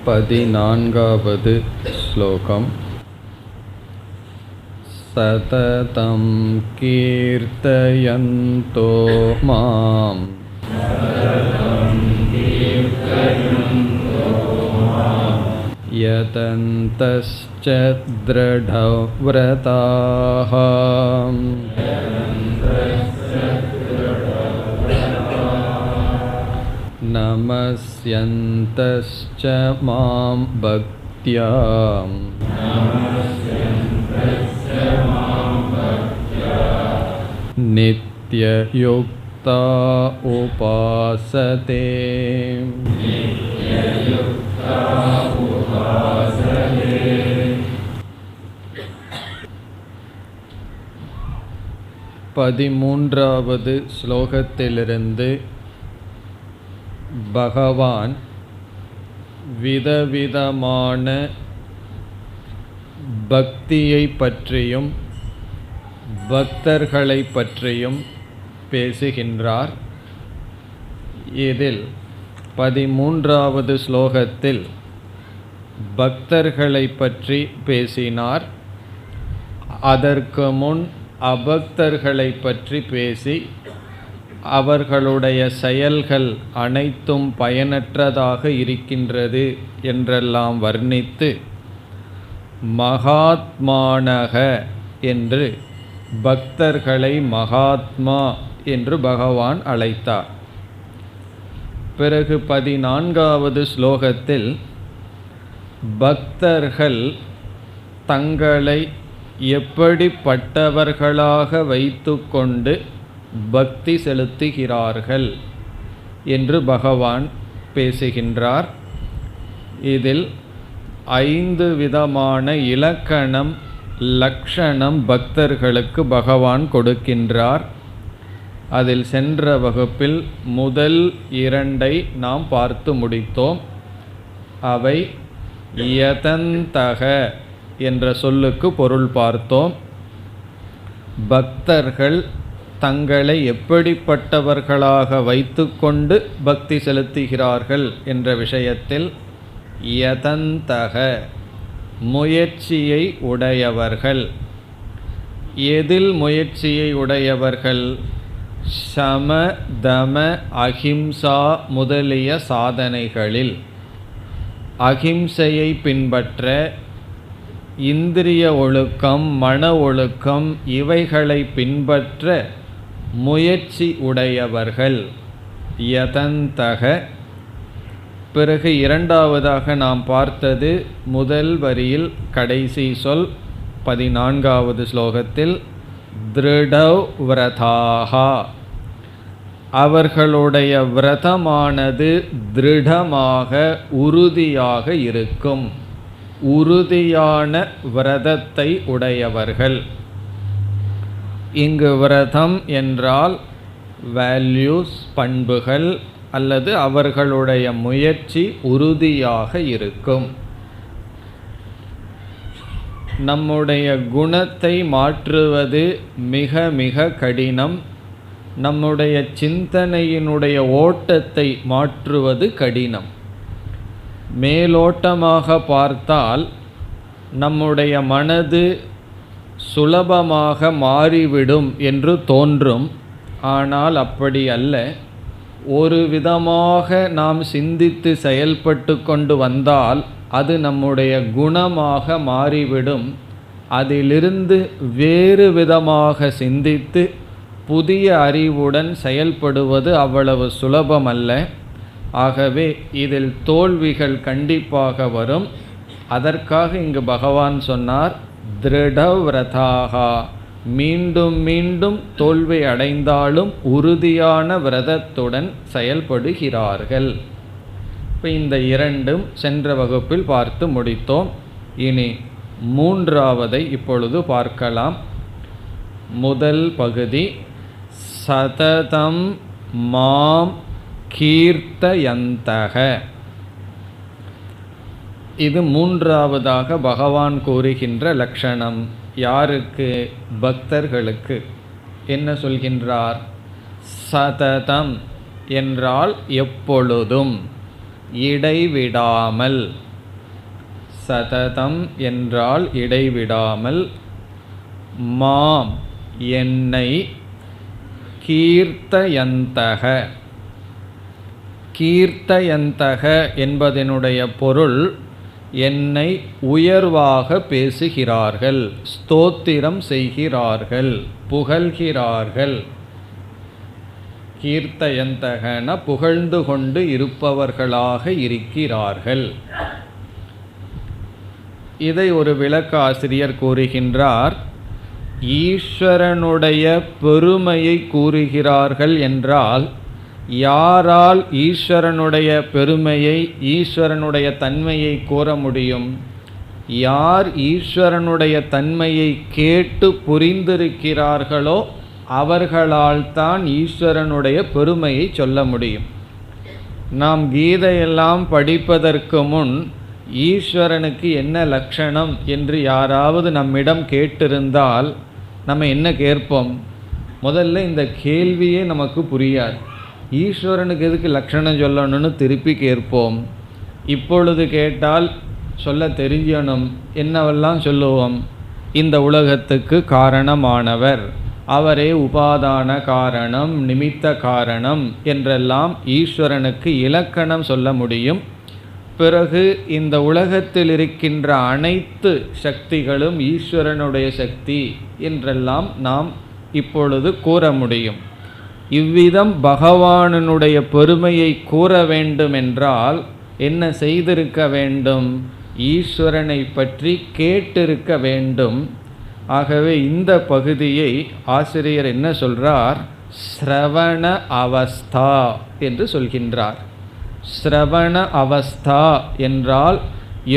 14வது ஸ்லோகம். சததம் கீர்த்தயந்தோ மாம் யதந்தஸ்ச த்ருடவ்ரதாஹ நமஸ்யந்தஸ்ச மாம் பக்த்யா நித்யயுக்தா உபாசதே. பதிமூன்றாவது ஸ்லோகத்திலிருந்து பகவான் விதவிதமான பக்தியை பற்றியும் பக்தர்களை பற்றியும் பேசுகின்றார். இதில் 13வது ஸ்லோகத்தில் பக்தர்களை பற்றி பேசினார். அதற்கு முன் அபக்தர்களை பற்றி பேசி அவர்களுடைய செயல்கள் அனைத்தும் பயனற்றதாக இருக்கின்றது என்றெல்லாம் வர்ணித்து மகாத்மானக என்று பக்தர்களை மகாத்மா என்று பகவான் அழைத்தார். பிறகு 14வது ஸ்லோகத்தில் பக்தர்கள் தங்களை எப்படிப்பட்டவர்களாக வைத்துக்கொண்டு பக்தி செலுத்துகிறார்கள் என்று பகவான் பேசுகின்றார். இதில் 5 விதமான இலக்கணம் லக்ஷணம் பக்தர்களுக்கு பகவான் கொடுக்கின்றார். அதில் சென்ற வகுப்பில் முதல் 2ஐ நாம் பார்த்து முடித்தோம். அவை யதந்தக என்ற சொல்லுக்கு பொருள் பார்த்தோம். பக்தர்கள் தங்களை எப்படிப்பட்டவர்களாக வைத்துக்கொண்டு பக்தி செலுத்துகிறார்கள் என்ற விஷயத்தில் யதந்தக முயற்சியை உடையவர்கள். எதில் முயற்சியை உடையவர்கள்? சம தம அஹிம்சா முதலிய சாதனைகளில் அஹிம்சையை பின்பற்ற, இந்திரிய ஒழுக்கம் மன ஒழுக்கம் இவைகளை பின்பற்ற முயற்சி உடையவர்கள் யதந்தக. பிறகு 2வதாக நாம் பார்த்தது முதல் வரியில் கடைசி சொல் 14வது ஸ்லோகத்தில் திருடவ்ரதாஹா. அவர்களுடைய விரதமானது திருடமாக உறுதியாக இருக்கும். உறுதியான விரதத்தை உடையவர்கள். இங்கு விரதம் என்றால் வேல்யூஸ் பண்புகள் அல்லது அவர்களுடைய முயற்சி உறுதியாக இருக்கும். நம்முடைய குணத்தை மாற்றுவது மிக மிக கடினம். நம்முடைய சிந்தனையினுடைய ஓட்டத்தை மாற்றுவது கடினம். மேலோட்டமாக பார்த்தால் நம்முடைய மனது சுலபமாக மாறிவிடும் என்று தோன்றும். ஆனால் அப்படி அல்ல. ஒரு விதமாக நாம் சிந்தித்து செயல்பட்டு கொண்டு வந்தால் அது நம்முடைய குணமாக மாறிவிடும். அதிலிருந்து வேறு விதமாக சிந்தித்து புதிய அறிவுடன் செயல்படுவது அவ்வளவு சுலபமல்ல. ஆகவே இதில் தோல்விகள் கண்டிப்பாக வரும். அதற்காக இங்கு பகவான் சொன்னார் திருடவ்ரதாகா. மீண்டும் மீண்டும் தோல்வி அடைந்தாலும் உறுதியான விரதத்துடன் செயல்படுகிறார்கள். இப்போ இந்த 2ம் சென்ற வகுப்பில் பார்த்து முடித்தோம். இனி 3வதை இப்பொழுது பார்க்கலாம். முதல் பகுதி சததம் மாம் கீர்த்தயந்தக. இது 3வதாக பகவான் கூறுகின்ற லட்சணம். யாருக்கு? பக்தர்களுக்கு. என்ன சொல்கின்றார்? சததம் என்றால் எப்பொழுதும், இடைவிடாமல் சததம் என்றால் இடைவிடாமல், மாம் என்னை, கீர்த்தயந்தக. கீர்த்தயந்தக என்பதனுடைய பொருள் என்னை உயர்வாக பேசுகிறார்கள், ஸ்தோத்திரம் செய்கிறார்கள், புகழ்கிறார்கள். கீர்த்தயந்தகன புகழ்ந்து கொண்டு இருப்பவர்களாக இருக்கிறார்கள். இதை ஒரு விளக்காசிரியர் கூறுகின்றார். ஈஸ்வரனுடைய பெருமையை கூறுகிறார்கள் என்றால், யாரால் ஈஸ்வரனுடைய பெருமையை, ஈஸ்வரனுடைய தன்மையை கூற முடியும்? யார் ஈஸ்வரனுடைய தன்மையை கேட்டு புரிந்திருக்கிறார்களோ அவர்களால் தான் ஈஸ்வரனுடைய பெருமையை சொல்ல முடியும். நாம் கீதையெல்லாம் படிப்பதற்கு முன் ஈஸ்வரனுக்கு என்ன லட்சணம் என்று யாராவது நம்மிடம் கேட்டிருந்தால் நம்ம என்ன கேட்போம்? முதல்ல இந்த கேள்வியே நமக்கு புரியாது. ஈஸ்வரனுக்கு எதுக்கு லட்சணம் சொல்லணும்னு திருப்பி கேட்போம். இப்பொழுது கேட்டால் சொல்ல தெரியணும். என்னவெல்லாம் சொல்லுவோம்? இந்த உலகத்துக்கு காரணமானவர், அவரே உபாதான காரணம், நிமித்த காரணம் என்றெல்லாம் ஈஸ்வரனுக்கு இலக்கணம் சொல்ல முடியும். பிறகு இந்த உலகத்தில் இருக்கின்ற அனைத்து சக்திகளும் ஈஸ்வரனுடைய சக்தி என்றெல்லாம் நாம் இப்பொழுது கூற முடியும். இவ்விதம் பகவானுடைய பெருமையை கூற வேண்டுமென்றால் என்ன செய்திருக்க வேண்டும்? ஈஸ்வரனை பற்றி கேட்டிருக்க வேண்டும். ஆகவே இந்த பகுதியை ஆசிரியர் என்ன சொல்றார்? ஸ்ரவண அவஸ்தா என்று சொல்கின்றார். ஸ்ரவண அவஸ்தா என்றால்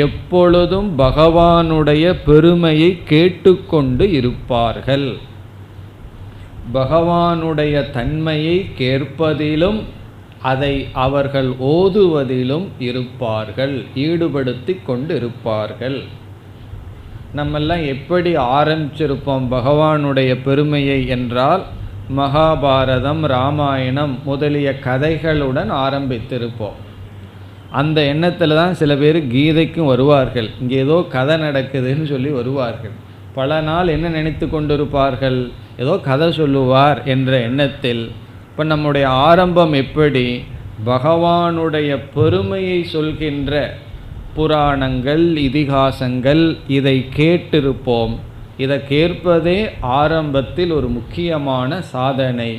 எப்பொழுதும் பகவானுடைய பெருமையை கேட்டுக்கொண்டு இருப்பார்கள். பகவானுடைய தன்மையை கேட்பதிலும் அதை அவர்கள் ஓதுவதிலும் இருப்பார்கள், ஈடுபடுத்தி கொண்டு இருப்பார்கள். நம்மெல்லாம் எப்படி ஆரம்பிச்சிருப்போம் பகவானுடைய பெருமையை என்றால், மகாபாரதம், ராமாயணம் முதலிய கதைகளுடன் ஆரம்பித்திருப்போம். அந்த எண்ணத்தில் தான் சில பேர் கீதைக்கும் வருவார்கள். இங்கே ஏதோ கதை நடக்குதுன்னு சொல்லி வருவார்கள். பல நாள் என்ன நினைத்து கொண்டிருப்பார்கள்? ஏதோ கதை சொல்லுவார் என்ற எண்ணத்தில். இப்போ நம்முடைய ஆரம்பம் எப்படி? பகவானுடைய பெருமையை சொல்கின்ற புராணங்கள், இதிகாசங்கள், இதை கேட்டிருப்போம். இதை கேட்பதே ஆரம்பத்தில் ஒரு முக்கியமான சாதனை.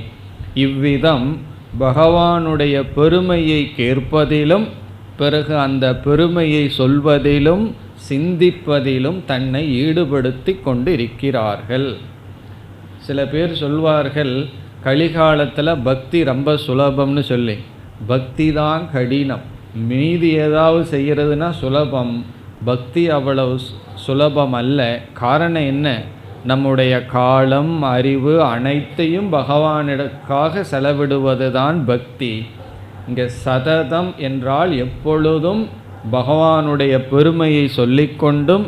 இவ்விதம் பகவானுடைய பெருமையை கேட்பதிலும் பிறகு அந்த பெருமையை சொல்வதிலும் சிந்திப்பதிலும் தன்னை ஈடுபடுத்தி கொண்டு இருக்கிறார்கள். சில பேர் சொல்வார்கள், கலிகாலத்தில் பக்தி ரொம்ப சுலபம்னு சொல்லி. பக்தி தான் கடினம். மீதி ஏதாவது செய்கிறதுனா சுலபம், பக்தி அவ்வளவு சுலபம் அல்ல. காரணம் என்ன? நம்முடைய காலம், அறிவு அனைத்தையும் பகவானிடக்காக செலவிடுவது தான் பக்தி. இங்கே சததம் என்றால் எப்பொழுதும் பகவானுடைய பெருமையை சொல்லிக்கொண்டும்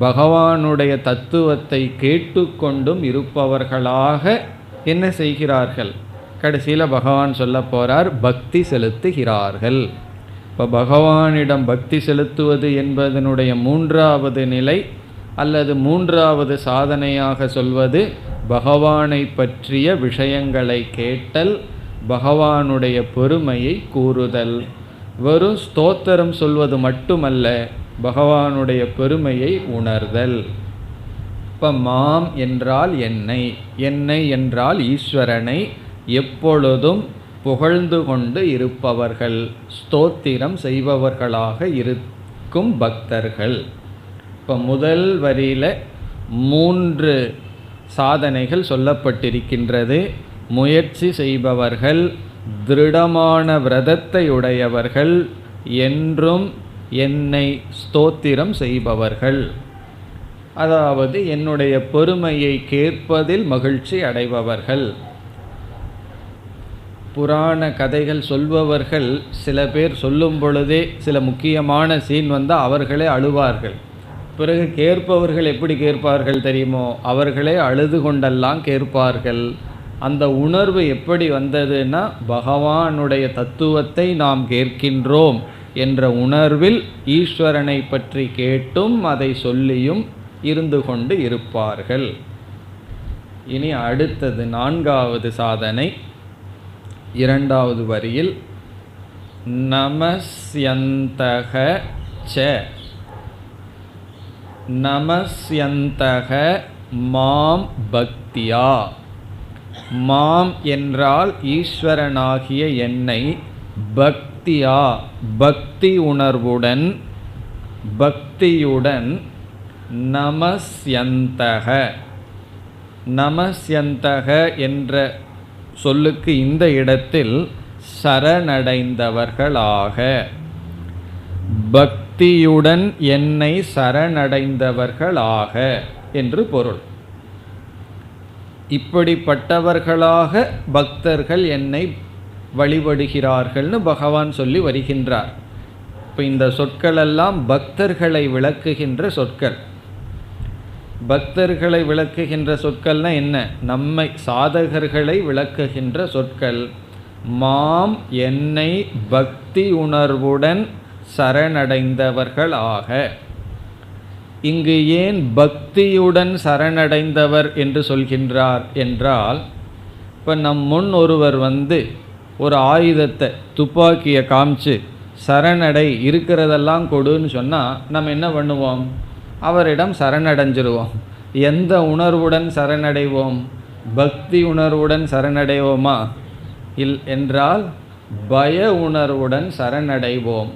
பகவானுடைய தத்துவத்தை கேட்டுக்கொண்டும் இருப்பவர்களாக என்ன செய்கிறார்கள்? கடைசியில் பகவான் சொல்ல போகிறார், பக்தி செலுத்துகிறார்கள். இப்போ பகவானிடம் பக்தி செலுத்துவது என்பதனுடைய மூன்றாவது நிலை அல்லது மூன்றாவது சாதனையாக சொல்வது பகவானை பற்றிய விஷயங்களை கேட்டல், பகவானுடைய பெருமையை கூறுதல். வெறும் ஸ்தோத்திரம் சொல்வது மட்டுமல்ல, பகவானுடைய பெருமையை உணர்தல். இப்போ மாம் என்றால் என்னை, என்னை என்றால் ஈஸ்வரனை எப்பொழுதும் புகழ்ந்து கொண்டு இருப்பவர்கள், ஸ்தோத்திரம் செய்பவர்களாக இருக்கும் பக்தர்கள். இப்போ முதல் வரியில் 3 சாதனைகள் சொல்லப்பட்டிருக்கின்றது. முயற்சி செய்பவர்கள், திருடமான விரதத்தை உடையவர்கள், என்றும் என்னை ஸ்தோத்திரம் செய்பவர்கள். அதாவது என்னுடைய பெருமையை கேட்பதில் மகிழ்ச்சி அடைபவர்கள். புராண கதைகள் சொல்பவர்கள் சில பேர் சொல்லும் பொழுதே சில முக்கியமான சீன் வந்தால் அவர்களே அழுவார்கள். பிறகு கேட்பவர்கள் எப்படி கேட்பார்கள் தெரியுமோ? அவர்களே அழுது கொண்டெல்லாம் கேட்பார்கள். அந்த உணர்வு எப்படி வந்ததுன்னா, பகவானுடைய தத்துவத்தை நாம் கேட்கின்றோம் என்ற உணர்வில் ஈஸ்வரனை பற்றி கேட்டும் அதை சொல்லியும் இருந்து கொண்டு இருப்பார்கள். இனி அடுத்தது 4வது சாதனை. 2வது வரியில் நமஸ்யந்தக ச, நமஸ்யந்தக மாம் பக்தியா. மாம் என்றால் ஈஸ்வரனாகிய என்னை, பக்தியா பக்தி உணர்வுடன், பக்தியுடன், நமஸ்யந்தக. நமஸ்யந்தக என்ற சொல்லுக்கு இந்த இடத்தில் சரணடைந்தவர்களாக, பக்தியுடன் என்னை சரணடைந்தவர்களாக என்று பொருள். இப்படிப்பட்டவர்களாக பக்தர்கள் என்னை வழிபடுகிறார்கள்னு பகவான் சொல்லி வருகின்றார். இப்போ இந்த சொற்களெல்லாம் பக்தர்களை விளக்குகின்ற சொற்கள். பக்தர்களை விளக்குகின்ற சொற்கள்னா என்ன? நம்மை சாதகர்களை விளக்குகின்ற சொற்கள். மாம் என்னை பக்தி உணர்வுடன் சரணடைந்தவர்களாக. இங்கு ஏன் பக்தியுடன் சரணடைந்தவர் என்று சொல்கின்றார் என்றால், இப்போ நம் முன் ஒருவர் ஒரு ஆயுதத்தை, துப்பாக்கியை காமிச்சு சரணடை, இருக்கிறதெல்லாம் கொடுன்னு சொன்னால் நம்ம என்ன பண்ணுவோம்? அவரிடம் சரணடைஞ்சிருவோம். எந்த உணர்வுடன் சரணடைவோம்? பக்தி உணர்வுடன் சரணடைவோமா? என்றால் பய உணர்வுடன் சரணடைவோம்.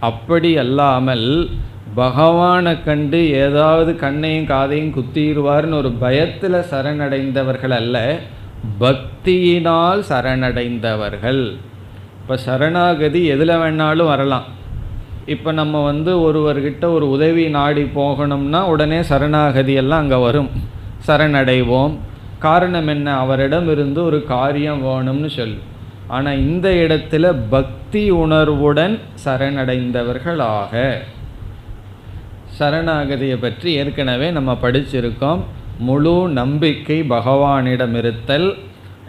அப்படி அல்லாமல் பகவானை கண்டு ஏதாவது கண்ணையும் காதையும் குத்திடுவார்னு ஒரு பயத்தில் சரணடைந்தவர்கள் அல்ல, பக்தியினால் சரணடைந்தவர்கள். இப்போ சரணாகதி எதில் வேணாலும் வரலாம். இப்போ நம்ம ஒருவர்கிட்ட ஒரு உதவி நாடி போகணும்னா உடனே சரணாகதி எல்லாம் அங்கே வரும், சரணடைவோம். காரணம் என்ன? அவரிடம் இருந்து ஒரு காரியம் வேணும்னு சொல்லு. ஆனால் இந்த இடத்துல பக்தி உணர்வுடன் சரணடைந்தவர்களாக. சரணாகதியை பற்றி ஏற்கனவே நம்ம படிச்சிருக்கோம். முழு நம்பிக்கை பகவானிடம் இருத்தல்.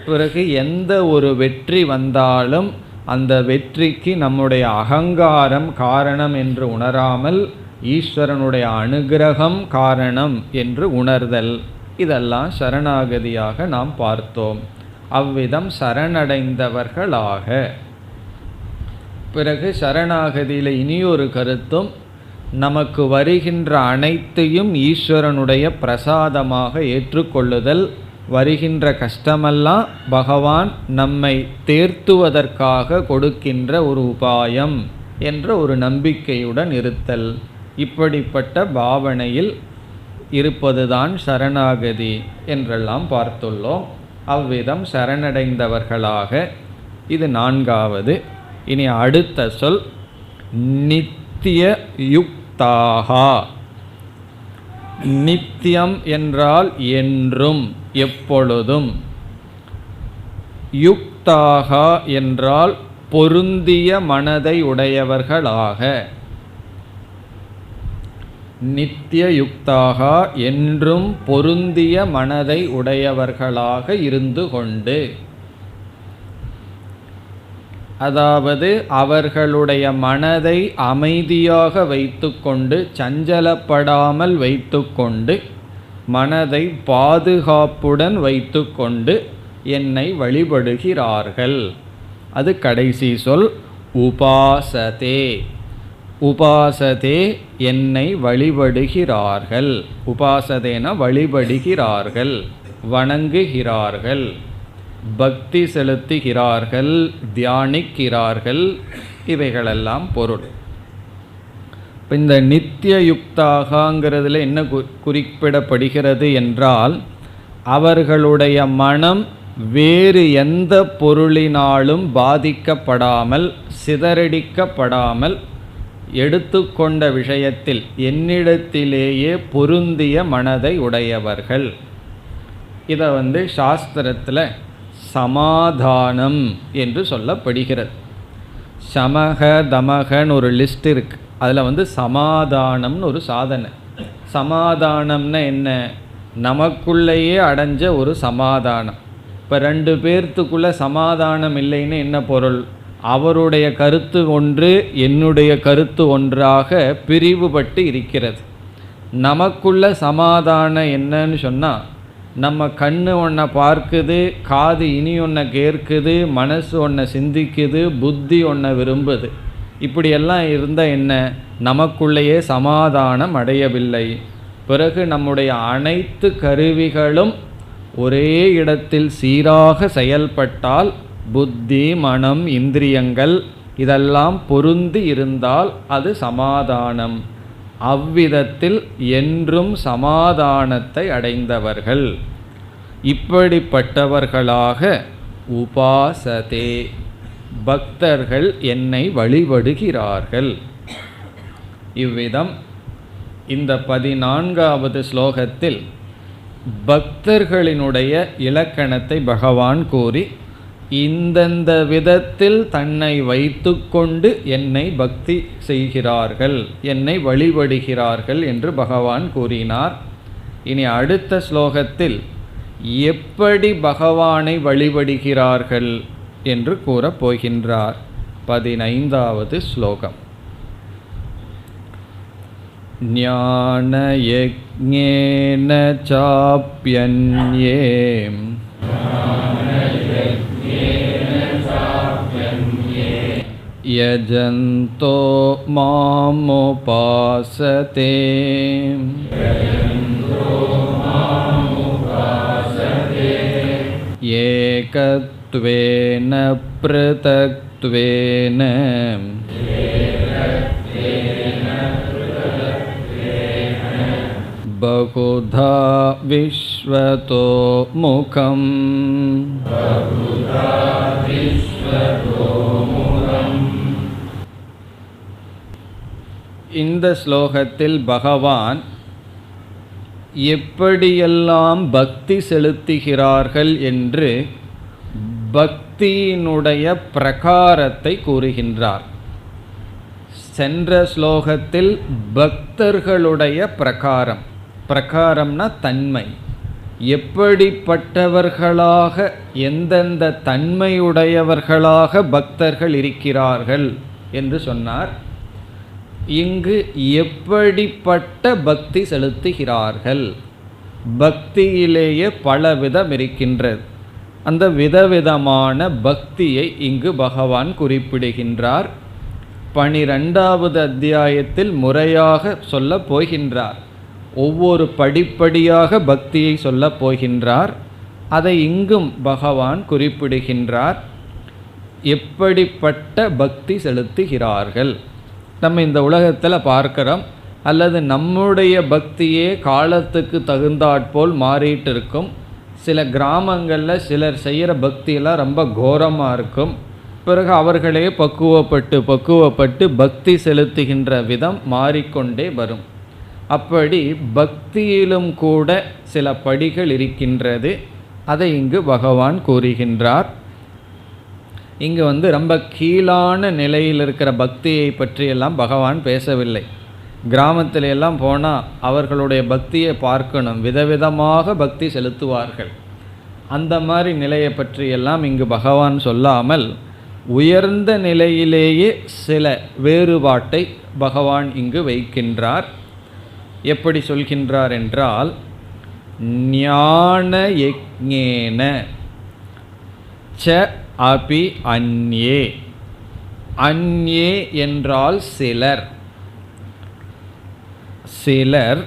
பிறகு எந்த ஒரு வெற்றி வந்தாலும் அந்த வெற்றிக்கு நம்முடைய அகங்காரம் காரணம் என்று உணராமல் ஈஸ்வரனுடைய அனுகிரகம் காரணம் என்று உணர்தல். இதெல்லாம் சரணாகதியாக நாம் பார்த்தோம். அவ்விதம் சரணடைந்தவர்களாக. பிறகு சரணாகதியில் இனியொரு கருத்தும், நமக்கு வருகின்ற அனைத்தையும் ஈஸ்வரனுடைய பிரசாதமாக ஏற்றுக்கொள்ளுதல். வருகின்ற கஷ்டமெல்லாம் பகவான் நம்மை தேர்த்துவதற்காக கொடுக்கின்ற ஒரு உபாயம் என்ற ஒரு நம்பிக்கையுடன் இருத்தல். இப்படிப்பட்ட பாவனையில் இருப்பதுதான் சரணாகதி என்றெல்லாம் பார்த்துள்ளோம். அவ்விதம் சரணடைந்தவர்களாக. இது 4வது. இனி அடுத்த சொல் நித்திய யுக்தாகா. நித்தியம் என்றால் என்றும் எப்பொழுதும். யுக்தாகா என்றால் பொருந்திய மனதை உடையவர்களாக. நித்திய யுக்தாகா என்றும் பொருந்திய மனதை உடையவர்களாக இருந்து கொண்டு, அதாவது அவர்களுடைய மனதை அமைதியாக வைத்துக்கொண்டு, சஞ்சலப்படாமல் வைத்துக்கொண்டு, மனதை பாதுகாப்புடன் வைத்துக்கொண்டு என்னை வழிபடுகிறார்கள். அது கடைசி சொல் உபாசதே. உபாசதே என்னை வழிபடுகிறார்கள். உபாசதேன வழிபடுகிறார்கள், வணங்குகிறார்கள், பக்தி செலுத்துகிறார்கள், தியானிக்கிறார்கள். இவைகளெல்லாம் பொருள். இந்த நித்திய யுக்தாகங்கிறதுல என்ன குறிப்பிடப்படுகிறது என்றால், அவர்களுடைய மனம் வேறு எந்த பொருளினாலும் பாதிக்கப்படாமல், சிதறடிக்கப்படாமல், எடுத்துக்கொண்ட விஷயத்தில் என்னிடத்திலேயே பொருந்திய மனதை உடையவர்கள். இதை சாஸ்திரத்தில் சமாதானம் என்று சொல்லப்படுகிறது. சமக தமகன்னு ஒரு லிஸ்ட் இருக்குது. அதில் சமாதானம்னு ஒரு சாதனை. சமாதானம்னா என்ன? நமக்குள்ளேயே அடைஞ்ச ஒரு சமாதானம். இப்போ 2 பேர்த்துக்குள்ளே சமாதானம் இல்லைன்னு என்ன பொருள்? அவருடைய கருத்து ஒன்று, என்னுடைய கருத்து ஒன்றாக பிரிவுபட்டு இருக்கிறது. நமக்குள்ள சமாதானம் என்னன்னு சொன்னால், நம்ம கண்ணு ஒன்றை பார்க்குது, காது இனி ஒன்றை கேட்குது, மனசு ஒன்றை சிந்திக்குது, புத்தி ஒன்றை விரும்புது. இப்படியெல்லாம் இருந்தால் என்ன, நமக்குள்ளேயே சமாதானம் அடையவில்லை. பிறகு நம்முடைய அனைத்து கருவிகளும் ஒரே இடத்தில் சீராக செயல்பட்டால், புத்தி, மனம், இந்திரியங்கள் இதெல்லாம் பொருந்தி இருந்தால் அது சமாதானம். அவ்விதத்தில் என்றும் சமாதானத்தை அடைந்தவர்கள். இப்படிப்பட்டவர்களாக உபாசதே, பக்தர்கள் என்னை வழிபடுகிறார்கள். இவ்விதம் இந்த 14வது ஸ்லோகத்தில் பக்தர்களினுடைய இலக்கணத்தை பகவான் கூறி, இந்தந்த விதத்தில் தன்னை வைத்து கொண்டு என்னை பக்தி செய்கிறார்கள், என்னை வழிபடுகிறார்கள் என்று பகவான் கூறினார். இனி அடுத்த ஸ்லோகத்தில் எப்படி பகவானை வழிபடுகிறார்கள் என்று கூறப் போகின்றார். 15வது ஸ்லோகம். ஞான யஜ்ஞேன சாப்யன்யே யஜந்தோ மாமுபாசதே ஏகத்வேன ப்ருதக்த்வேன பகுதா விஸ்வதோ முகம். இந்த ஸ்லோகத்தில் பகவான் எப்படியெல்லாம் பக்தி செலுத்துகிறார்கள் என்று பக்தியினுடைய பிரகாரத்தை கூறுகின்றார். சென்ற ஸ்லோகத்தில் பக்தர்களுடைய பிரகாரம், பிரகாரம்னா தன்மை, எப்படிப்பட்டவர்களாக எந்தெந்த தன்மையுடையவர்களாக பக்தர்கள் இருக்கிறார்கள் என்று சொன்னார். இங்கு எப்படிப்பட்ட பக்தி செலுத்துகிறார்கள், பக்தியிலேயே பலவிதம் இருக்கின்றது. அந்த விதவிதமான பக்தியை இங்கு பகவான் குறிப்பிடுகின்றார். 12வது அத்தியாயத்தில் முறையாக சொல்ல போகின்றார். ஒவ்வொரு படிப்படியாக பக்தியை சொல்ல போகின்றார். அதை இங்கும் பகவான் குறிப்பிடுகின்றார். எப்படிப்பட்ட பக்தி செலுத்துகிறார்கள். நம்ம இந்த உலகத்தில் பார்க்கிறோம், அல்லது நம்முடைய பக்தியே காலத்துக்கு தகுந்தாற்போல் மாறிட்டு இருக்கும். சில கிராமங்களில் சிலர் செய்கிற பக்தியெல்லாம் ரொம்ப கோரமாக இருக்கும். பிறகு அவர்களே பக்குவப்பட்டு பக்தி செலுத்துகின்ற விதம் மாறிக்கொண்டே வரும். அப்படி பக்தியிலும் கூட சில படிகள் இருக்கின்றது. அதை இங்கு பகவான் கூறுகின்றார். இங்கு ரொம்ப கீழான நிலையில் இருக்கிற பக்தியை பற்றியெல்லாம் பகவான் பேசவில்லை. கிராமத்தில எல்லாம் போனால் அவர்களுடைய பக்தியை பார்க்கணும், விதவிதமாக பக்தி செலுத்துவார்கள். அந்த மாதிரி நிலையை பற்றியெல்லாம் இங்கு பகவான் சொல்லாமல் உயர்ந்த நிலையிலேயே சில வேறுபாட்டை பகவான் இங்கு வைக்கின்றார். எப்படி சொல்கின்றார் என்றால், ஞான யஜ்ஞேன ச அபி அன்யே. அன்யே என்றால் சிலர், சிலர்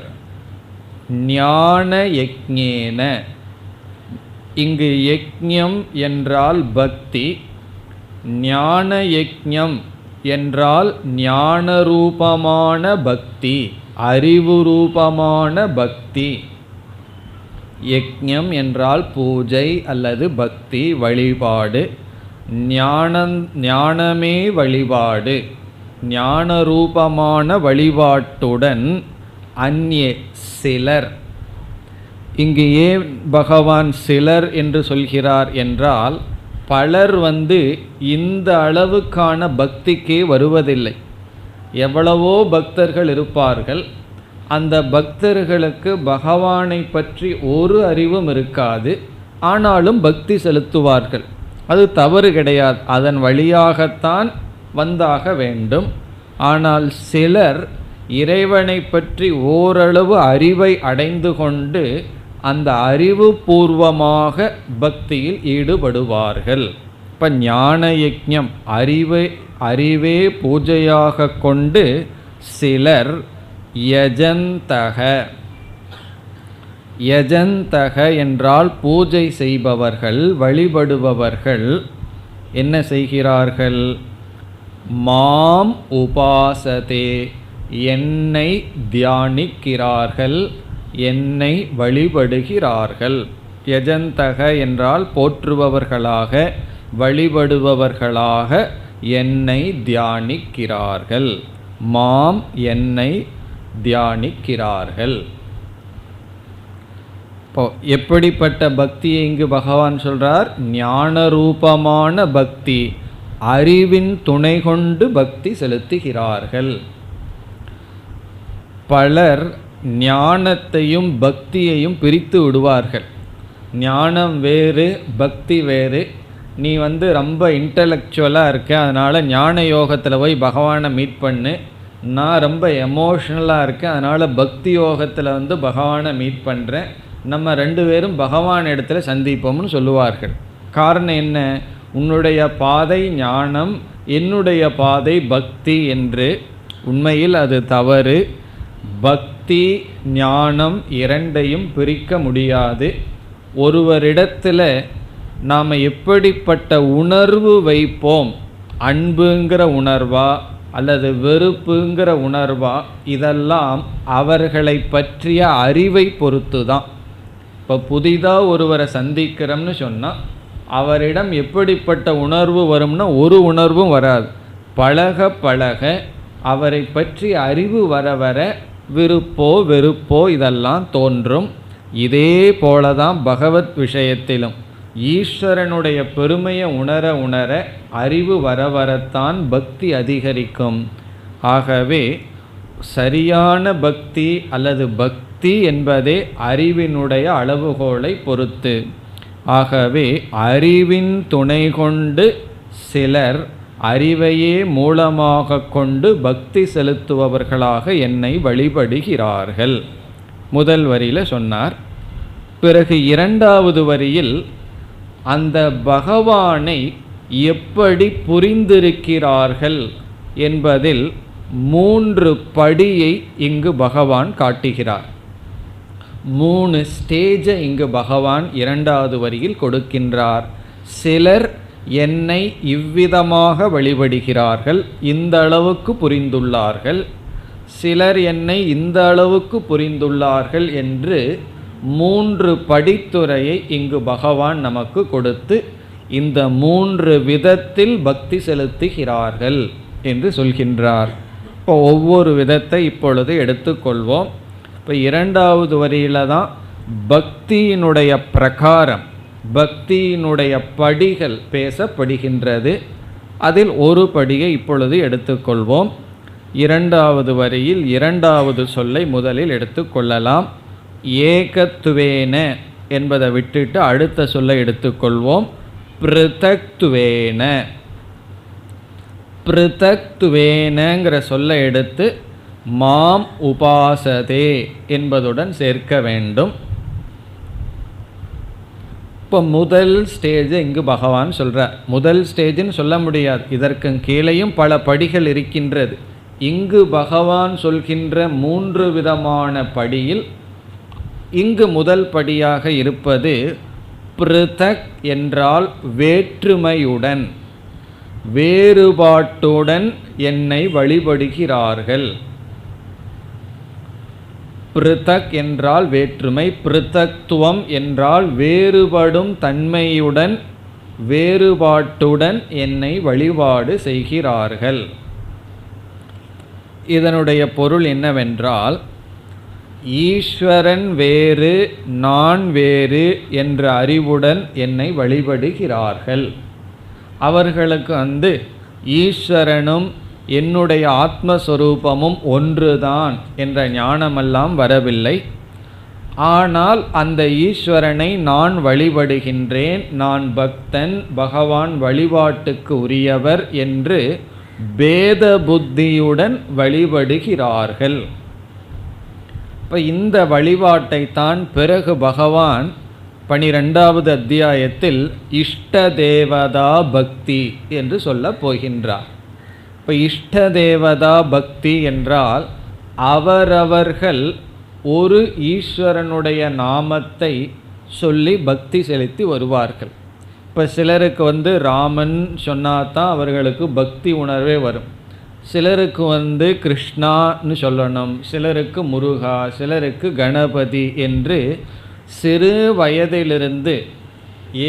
ஞான யஜ்ஞேன. இங்கு யஜ்ஞம் என்றால் பக்தி, ஞான யஜ்ஞம் என்றால் ஞானரூபமான பக்தி, அறிவு ரூபமான பக்தி. யஜ்ஞம் என்றால் பூஜை அல்லது பக்தி, வழிபாடு. ஞானமே வழிபாடு, ஞானரூபமான வழிபாட்டுடன் அந்யே சிலர். இங்கு ஏன் பகவான் சிலர் என்று சொல்கிறார் என்றால், பலர் இந்த அளவுக்கான பக்திக்கே வருவதில்லை. எவ்வளவோ பக்தர்கள் இருப்பார்கள். அந்த பக்தர்களுக்கு பகவானை பற்றி ஒரு அறிவும் இருக்காது, ஆனாலும் பக்தி செலுத்துவார்கள். அது தவறு கிடையாது, அதன் வழியாகத்தான் வந்தாக வேண்டும். ஆனால் சிலர் இறைவனை பற்றி ஓரளவு அறிவை அடைந்து கொண்டு அந்த அறிவு பூர்வமாக பக்தியில் ஈடுபடுவார்கள். இப்போ ஞான யஜ்ஞம் அறிவே பூஜையாக கொண்டு சிலர் யஜந்தக என்றால் பூஜை செய்பவர்கள், வழிபடுபவர்கள் என்ன செய்கிறார்கள்? மாம் உபாசதே, என்னை தியானிக்கிறார்கள், என்னை வழிபடுகிறார்கள். யஜந்தக என்றால் போற்றுபவர்களாக, வழிபடுபவர்களாக என்னை தியானிக்கிறார்கள். மாம் என்னை தியானிக்கிறார்கள். இப்போ எப்படிப்பட்ட பக்தியை இங்கு பகவான் சொல்றார்? ஞானரூபமான பக்தி, அறிவின் துணை கொண்டு பக்தி செலுத்துகிறார்கள். பலர் ஞானத்தையும் பக்தியையும் பிரித்து விடுவார்கள். ஞானம் வேறு, பக்தி வேறு. நீ ரொம்ப இன்டலெக்சுவலாக இருக்க, அதனால் ஞான யோகத்தில் போய் பகவானை மீட் பண்ணு. நான் ரொம்ப எமோஷ்னலாக இருக்கேன், அதனால் பக்தி யோகத்தில் பகவானை மீட் பண்ணுறேன். நம்ம ரெண்டு பேரும் பகவான் இடத்துல சந்திப்போம்னு சொல்லுவார்கள். காரணம் என்ன? உன்னுடைய பாதை ஞானம், என்னுடைய பாதை பக்தி என்று. உண்மையில் அது தவறு. பக்தி ஞானம் இரண்டையும் பிரிக்க முடியாது. ஒருவரிடத்தில் நாம் எப்படிப்பட்ட உணர்வு வைப்போம், அன்புங்கிற உணர்வா அல்லது வெறுப்புங்கிற உணர்வா, இதெல்லாம் அவர்களை பற்றிய அறிவை பொறுத்து தான். இப்போ புதிதாக ஒருவரை சந்திக்கிறோம்னு சொன்னால் அவரிடம் எப்படிப்பட்ட உணர்வு வரும்னா ஒரு உணர்வும் வராது. பழக பழக அவரை பற்றி அறிவு வர வர விருப்போ வெறுப்போ இதெல்லாம் தோன்றும். இதே போல தான் பகவத் விஷயத்திலும் ஈஸ்வரனுடைய பெருமையை உணர உணர அறிவு வர வரத்தான் பக்தி அதிகரிக்கும். ஆகவே சரியான பக்தி அல்லது பக்தி என்பதே அறிவினுடைய அளவுகோலை பொறுத்து. ஆகவே அறிவின் துணை கொண்டு சிலர் அறிவையே மூலமாக கொண்டு பக்தி செலுத்துபவர்களாக என்னை வழிபடுகிறார்கள். முதல் வரியில் சொன்னார். பிறகு இரண்டாவது வரியில் அந்த பகவானை எப்படி புரிந்திருக்கிறார்கள் என்பதில் 3 படியை இங்கு பகவான் காட்டுகிறார். 3 ஸ்டேஜை இங்கு பகவான் இரண்டாவது வரியில் கொடுக்கின்றார். சிலர் என்னை இவ்விதமாக வழிபடுகிறார்கள், இந்த அளவுக்கு புரிந்துள்ளார்கள். சிலர் என்னை இந்த அளவுக்கு புரிந்துள்ளார்கள் என்று 3 படித்துறையை இங்கு பகவான் நமக்கு கொடுத்து இந்த 3 விதத்தில் பக்தி செலுத்துகிறார்கள் என்று சொல்கின்றார். இப்போ ஒவ்வொரு விதத்தை இப்பொழுது எடுத்துக்கொள்வோம். இப்போ இரண்டாவது வரியில தான் பக்தியினுடைய பிரகாரம், பக்தியினுடைய படிகள் பேசப்படுகின்றது. அதில் ஒரு படியை இப்பொழுது எடுத்துக்கொள்வோம். இரண்டாவது வரியில் இரண்டாவது சொல்லை முதலில் எடுத்துக்கொள்ளலாம். ஏகத்துவேன என்பதை விட்டுட்டு அடுத்த சொல்லை எடுத்துக்கொள்வோம். பிருதக்துவேன. பிருதக்துவேனங்கிற சொல்லை எடுத்து மாம் உபாசதே என்பதுடன் சேர்க்க வேண்டும். இப்போ முதல் ஸ்டேஜ் இங்கு பகவான் சொல்கிறார். முதல் ஸ்டேஜ்னு சொல்ல முடியாது, இதற்கு கீழேயும் பல படிகள் இருக்கின்றது. இங்கு பகவான் சொல்கின்ற 3 விதமான படியில் இங்கு முதல் படியாக இருப்பது பிருதக் என்றால் வேற்றுமையுடன், வேறுபாட்டுடன் என்னை வழிபடுகிறார்கள். பிருதக் என்றால் வேற்றுமை, பிருதக்துவம் என்றால் வேறுபடும் தன்மையுடன், வேறுபாட்டுடன் என்னை வழிபாடு செய்கிறார்கள். இதனுடைய பொருள் என்னவென்றால், ஈஸ்வரன் வேறு நான் வேறு என்ற அறிவுடன் என்னை வழிபடுகிறார்கள். அவர்களுக்கு ஈஸ்வரனும் என்னுடைய ஆத்மஸ்வரூபமும் ஒன்றுதான் என்ற ஞானமெல்லாம் வரவில்லை. ஆனால் அந்த ஈஸ்வரனை நான் வழிபடுகின்றேன், நான் பக்தன், பகவான் வழிபாட்டுக்கு உரியவர் என்று பேத புத்தியுடன் வழிபடுகிறார்கள். இப்போ இந்த வழிபாட்டை தான் பிறகு பகவான் 12வது அத்தியாயத்தில் இஷ்ட தேவதா பக்தி என்று சொல்லப் போகின்றார். இப்போ இஷ்ட தேவதா பக்தி என்றால் அவரவர்கள் ஒரு ஈஸ்வரனுடைய நாமத்தை சொல்லி பக்தி செலுத்தி வருவார்கள். இப்போ சிலருக்கு ராமன் சொன்னாதான் அவர்களுக்கு பக்தி உணர்வே வரும். சிலருக்கு கிருஷ்ணான்னு சொல்லணும், சிலருக்கு முருகா, சிலருக்கு கணபதி என்று சிறு வயதிலிருந்து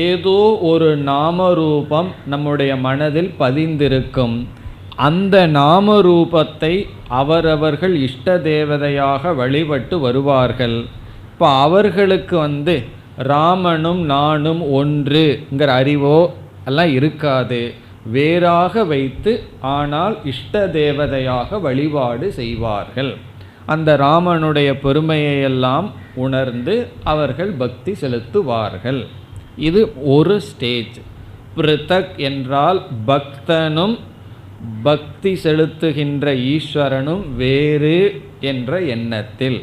ஏதோ ஒரு நாமரூபம் நம்முடைய மனதில் பதிந்திருக்கும். அந்த நாமரூபத்தை அவரவர்கள் இஷ்ட தேவதையாக வழிபட்டு வருவார்கள். இப்போ அவர்களுக்கு ராமனும் நானும் ஒன்றுங்கிற அறிவோ எல்லாம் இருக்காது, வேறாக வைத்து ஆனால் இஷ்ட தேவதையாக வழிபாடு செய்வார்கள். அந்த ராமனுடைய பெருமையெல்லாம் உணர்ந்து அவர்கள் பக்தி செலுத்துவார்கள். இது ஒரு ஸ்டேஜ். பிருத்தக் என்றால் பக்தனும் பக்தி செலுத்துகின்ற ஈஸ்வரனும் வேறு என்ற எண்ணத்தில்.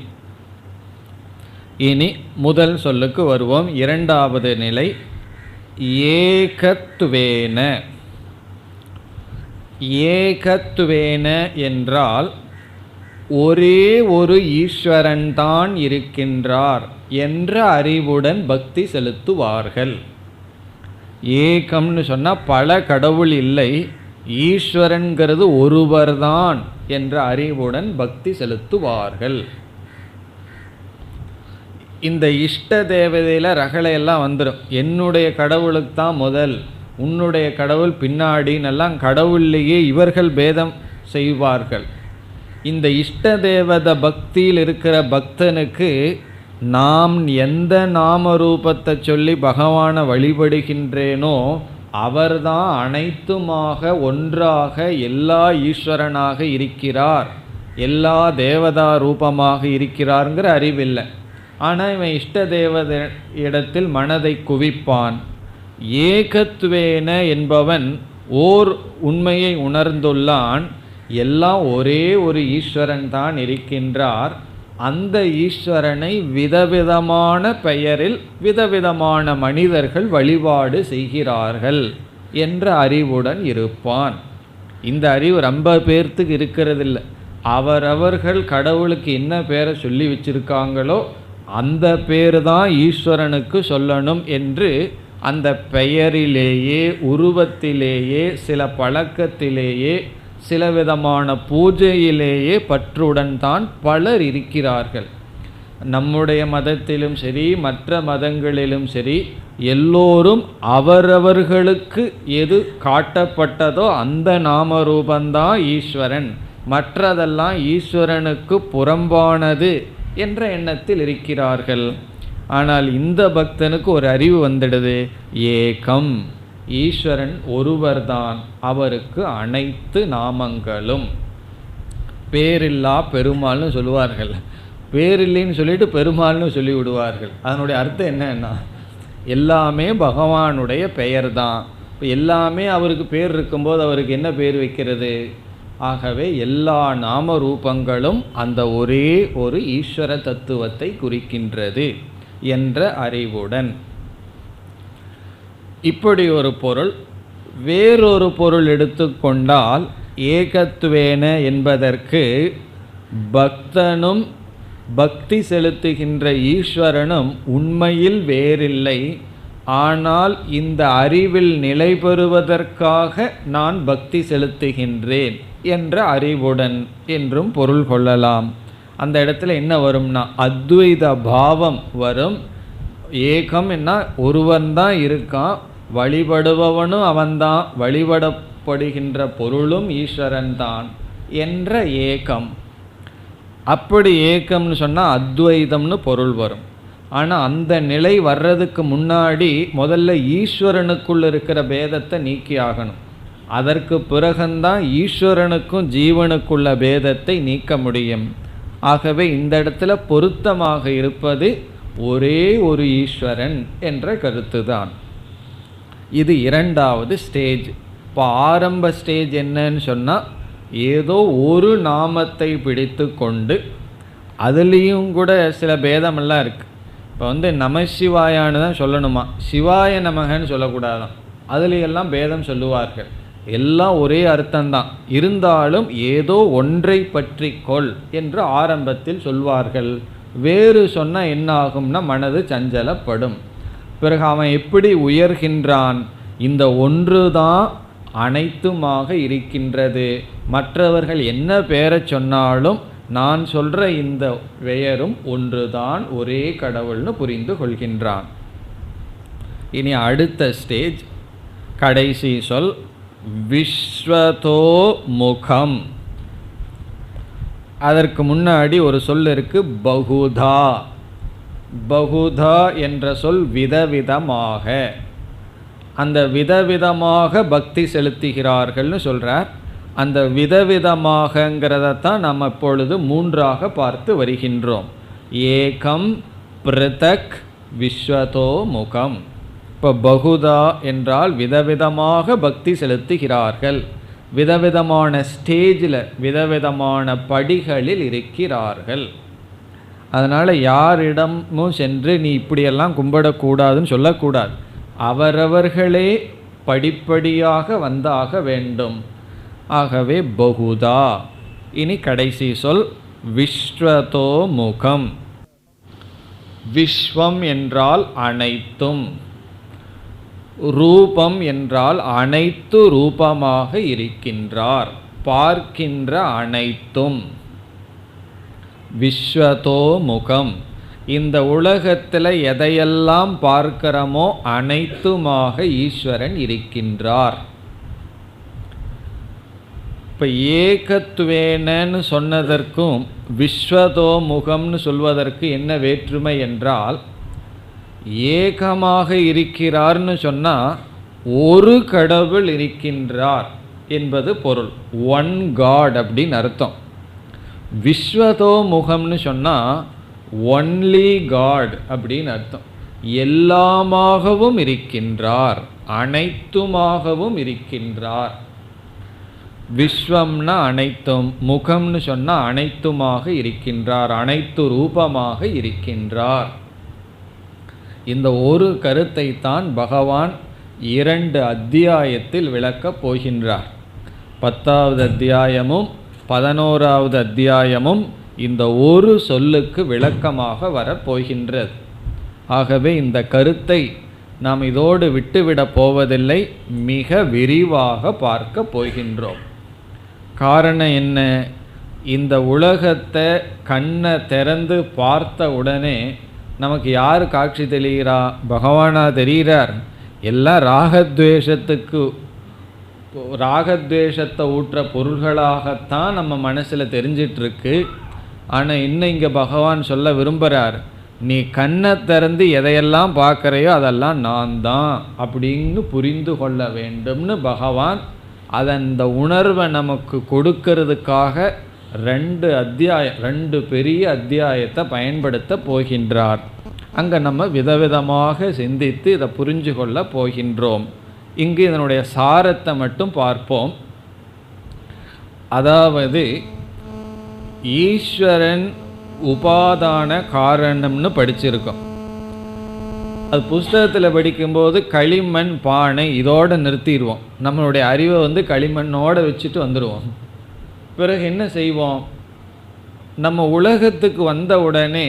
இனி முதல் சொல்லுக்கு வருவோம். இரண்டாவது நிலை ஏகத்துவேன. ஏகத்துவேன என்றால் ஒரே ஒரு ஈஸ்வரன் தான் இருக்கின்றார் என்ற அறிவுடன் பக்தி செலுத்துவார்கள். ஏகம்னு சொன்னால் பல கடவுள் இல்லை, ஈஸ்வரன்கிறது ஒருவர்தான் என்ற அறிவுடன் பக்தி செலுத்துவார்கள். இந்த இஷ்ட தேவதையில் ரகளையெல்லாம் வந்துடும். என்னுடைய கடவுளுக்கு தான் முதல், உன்னுடைய கடவுள் பின்னாடின்னெல்லாம் கடவுள்லேயே இவர்கள் பேதம் செய்வார்கள். இந்த இஷ்ட தேவத பக்தியில் இருக்கிற பக்தனுக்கு நாம் எந்த நாமரூபத்தை சொல்லி பகவானை வழிபடுகின்றேனோ அவர்தான் அனைத்துமாக ஒன்றாக எல்லா ஈஸ்வரனாக இருக்கிறார், எல்லா தேவதா ரூபமாக இருக்கிறார்ங்கிற அறிவில்லை. ஆனால் இவன் இஷ்ட தேவத இடத்தில் மனதை குவிப்பான். ஏகத்துவேன என்பவன் ஓர் உண்மையை உணர்ந்துள்ளான், எல்லாம் ஒரே ஒரு ஈஸ்வரன் தான் இருக்கின்றார். அந்த ஈஸ்வரனை விதவிதமான பெயரில் விதவிதமான மனிதர்கள் வழிபாடு செய்கிறார்கள் என்ற அறிவுடன் இருப்பான். இந்த அறிவு ரொம்ப பேர்த்துக்கு இருக்கிறதில்லை. அவரவர்கள் கடவுளுக்கு என்ன பேரை சொல்லி வச்சிருக்காங்களோ அந்த பேர் தான் ஈஸ்வரனுக்கு சொல்லணும் என்று அந்த பெயரிலேயே, உருவத்திலேயே, சில பழக்கத்திலேயே, சில விதமான பூஜையிலேயே பற்றுடன் தான் பலர் இருக்கிறார்கள். நம்முடைய மதத்திலும் சரி, மற்ற மதங்களிலும் சரி, எல்லோரும் அவரவர்களுக்கு எது காட்டப்பட்டதோ அந்த நாமரூபந்தான் ஈஸ்வரன், மற்றதெல்லாம் ஈஸ்வரனுக்கு புறம்பானது என்ற எண்ணத்தில் இருக்கிறார்கள். ஆனால் இந்த பக்தனுக்கு ஒரு அறிவு வந்துடுது, ஏகம், ஈஸ்வரன் ஒருவர்தான், அவருக்கு அனைத்து நாமங்களும். பேரில்லா பெருமாள்னு சொல்லுவார்கள். பேரில்லைன்னு சொல்லிட்டு பெருமாள்னு சொல்லி விடுவார்கள். அதனுடைய அர்த்தம் என்னன்னா, எல்லாமே பகவானுடைய பெயர் தான். இப்போ எல்லாமே அவருக்கு பேர் இருக்கும்போது அவருக்கு என்ன பேர் வைக்கிறது? ஆகவே எல்லா நாம ரூபங்களும் அந்த ஒரே ஒரு ஈஸ்வர தத்துவத்தை குறிக்கின்றது என்ற அறிவுடன். இப்படி ஒரு பொருள். வேறொரு பொருள் எடுத்துக்கொண்டால் ஏகத்துவேன என்பதற்கு பக்தனும் பக்தி செலுத்துகின்ற ஈஸ்வரனும் உண்மையில் வேறில்லை, ஆனால் இந்த அறிவில் நிலை பெறுவதற்காக நான் பக்தி செலுத்துகின்றேன் என்ற அறிவுடன் என்றும் பொருள் கொள்ளலாம். அந்த இடத்துல என்ன வரும்னா அத்வைத பாவம் வரும். ஏகம் என்ன, ஒருவன் தான் இருக்கான், வழிபடுபவனும் அவன்தான், வழிபடப்படுகின்ற பொருளும் ஈஸ்வரன் தான் என்ற ஏகம். அப்படி ஏகம்னு சொன்னால் அத்வைதம்னு பொருள் வரும். ஆனால் அந்த நிலை வர்றதுக்கு முன்னாடி முதல்ல ஈஸ்வரனுக்குள் இருக்கிற பேதத்தை நீக்கி ஆகணும். அதற்கு பிறகுந்தான் ஈஸ்வரனுக்கும் ஜீவனுக்குள்ள பேதத்தை நீக்க முடியும். ஆகவே இந்த இடத்துல பொருத்தமாக இருப்பது ஒரே ஒரு ஈஸ்வரன் என்ற கருத்துதான். இது இரண்டாவது ஸ்டேஜ். இப்போ ஆரம்ப ஸ்டேஜ் என்னன்னு சொன்னால், ஏதோ ஒரு நாமத்தை பிடித்து கொண்டு, அதுலேயும் கூட சில பேதமெல்லாம் இருக்குது. இப்போ நமசிவாயான்னு தான் சொல்லணுமா, சிவாய நமகன்னு சொல்லக்கூடாதான். அதுலையெல்லாம் பேதம் சொல்லுவார்கள். எல்லாம் ஒரே அர்த்தம்தான். இருந்தாலும் ஏதோ ஒன்றை பற்றி கொள் என்று ஆரம்பத்தில் சொல்வார்கள். வேறு சொன்னால் என்ன ஆகும்னா மனது சஞ்சலப்படும். பிறகு அவன் எப்படி உயர்கின்றான்? இந்த ஒன்று தான் அனைத்துமாக இருக்கின்றது. மற்றவர்கள் என்ன பெயரை சொன்னாலும் நான் சொல்கிற இந்த பெயரும் ஒன்றுதான், ஒரே கடவுள்னு புரிந்து கொள்கின்றான். இனி அடுத்த ஸ்டேஜ், கடைசி சொல் விஸ்வதோ முகம். அதற்கு முன்னாடி ஒரு சொல் இருக்கு, பகுதா. பகுதா என்ற சொல் விதவிதமாக. அந்த விதவிதமாக பக்தி செலுத்துகிறார்கள்னு சொல்கிறார். அந்த விதவிதமாகங்கிறதான் நம்ம இப்பொழுது மூன்றாக பார்த்து வருகின்றோம். ஏகம் பிருதக் விஸ்வதோ முகம். இப்போ பகுதா என்றால் விதவிதமாக பக்தி செலுத்துகிறார்கள், விதவிதமான ஸ்டேஜில் விதவிதமான படிகளில் இருக்கிறார்கள். அதனால் யாரிடமும் சென்று நீ இப்படியெல்லாம் கும்பிடக்கூடாதுன்னு சொல்லக்கூடாது. அவரவர்களே படிப்படியாக வந்தாக வேண்டும். ஆகவே பகுதா. இனி கடைசி சொல் விஸ்வதோ முகம். விஸ்வம் என்றால் அனைத்தும், ரூபம் என்றால் அனைத்து ரூபமாக இருக்கின்றார், பார்க்கின்ற அனைத்தும். விஸ்வதோ முகம், இந்த உலகத்தில் எதையெல்லாம் பார்க்கிறோமோ அனைத்துமாக ஈஸ்வரன் இருக்கின்றார். இப்போ ஏகத்துவேனன்னு சொன்னதற்கும் விஸ்வதோ முகம்னு சொல்வதற்கு என்ன வேற்றுமை என்றால், ஏகமாக இருக்கிறார்னு சொன்னால் ஒரு கடவுள் இருக்கின்றார் என்பது பொருள், ஒன் காட் அப்படின்னு அர்த்தம். விஸ்வதோ முகம்னு சொன்னால் ஒன்லி காட் அப்படின்னு அர்த்தம். எல்லாமாகவும் இருக்கின்றார், அனைத்துமாகவும் இருக்கின்றார். விஸ்வம்னா அனைத்தும், முகம்னு சொன்னால் அனைத்துமாக இருக்கின்றார், அனைத்து ரூபமாக இருக்கின்றார். இந்த ஒரு கருத்தை தான் பகவான் 2 அத்தியாயத்தில் விளக்கப் போகின்றார். 10வது அத்தியாயமும் 11வது அத்தியாயமும் இந்த ஒரு சொல்லுக்கு விளக்கமாக வரப்போகின்றது. ஆகவே இந்த கருத்தை நாம் இதோடு விட்டுவிடப் போவதில்லை, மிக விரிவாக பார்க்க போகின்றோம். காரணம் என்ன? இந்த உலகத்தை கண்ணை திறந்து பார்த்த உடனே நமக்கு யார் காட்சி தெரிகிறா? பகவானா தெரிகிறார். எல்லாம் ராகத்வேஷத்தை ஊற்ற பொருள்களாகத்தான் நம்ம மனசில் தெரிஞ்சிட்ருக்கு. ஆனால் இன்னும் இங்கே பகவான் சொல்ல விரும்புகிறார், நீ கண்ணை திறந்து எதையெல்லாம் பார்க்குறையோ அதெல்லாம் நான் தான் அப்படின்னு புரிந்து கொள்ள வேண்டும்னு பகவான் அந்த உணர்வை நமக்கு கொடுக்கறதுக்காக 2 பெரிய அத்தியாயத்தை பயன்படுத்த போகின்றார். அங்கே நம்ம விதவிதமாக சிந்தித்து இதை புரிஞ்சு கொள்ள போகின்றோம். இங்கு இதனுடைய சாரத்தை மட்டும் பார்ப்போம். அதாவது ஈஸ்வரன் உபாதான காரணம்னு படிச்சிருக்கோம். அது புஸ்தகத்தில் படிக்கும்போது களிமண் பானை இதோடு நிறுத்திடுவோம். நம்மளுடைய அறிவை களிமண்ணோடு வச்சுட்டு வந்துடுவோம். பிறகு என்ன செய்வோம்? நம்ம உலகத்துக்கு வந்த உடனே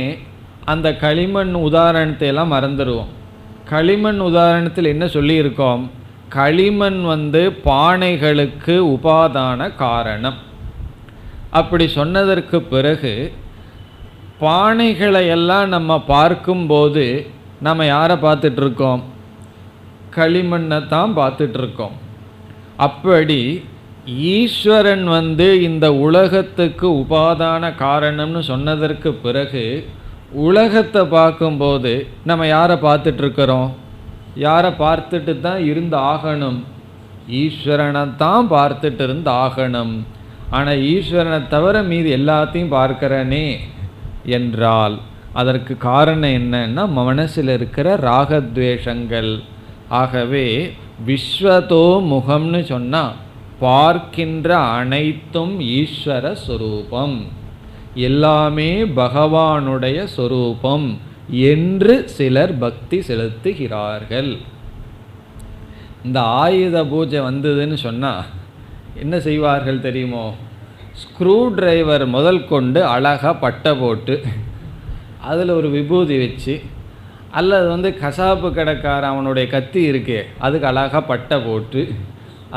அந்த களிமண் உதாரணத்தை எல்லாம் மறந்துடுவோம். களிமண் உதாரணத்தில் என்ன சொல்லியிருக்கோம்? களிமண் பானைகளுக்கு உபாதான காரணம். அப்படி சொன்னதற்கு பிறகு பானைகளை எல்லாம் நம்ம பார்க்கும்போது நம்ம யாரை பார்த்துட்ருக்கோம்? களிமண்ணை தான் பார்த்துட்ருக்கோம். அப்படி ஈஸ்வரன் இந்த உலகத்துக்கு உபாதான காரணம்னு சொன்னதற்கு பிறகு உலகத்தை பார்க்கும்போது நம்ம யாரை பார்த்துட்ருக்கிறோம்? யாரை பார்த்துட்டு தான் இருந்து ஆகணும்? ஈஸ்வரனை தான் பார்த்துட்டு இருந்து ஆகணும். ஆனால் ஈஸ்வரனை தவிர மீது எல்லாத்தையும் பார்க்கிறனே என்றால் அதற்கு காரணம் என்னன்னா மனசில் இருக்கிற ராகத்வேஷங்கள். ஆகவே விஸ்வதோ முகம்னு சொன்னால் பார்க்கின்ற அனைத்தும் ஈஸ்வர சொரூபம், எல்லாமே பகவானுடைய சொரூபம் என்று சிலர் பக்தி செலுத்துகிறார்கள். இந்த ஆயுத பூஜை வந்ததுன்னு சொன்னால் என்ன செய்வார்கள் தெரியுமோ? ஸ்க்ரூ டிரைவர் முதல் கொண்டு அழகாக பட்டை போட்டு அதில் ஒரு விபூதி வச்சு, அல்லது கசாப்பு கடைக்கார அவனுடைய கத்தி இருக்கே அதுக்கு அழகாக பட்டை போட்டு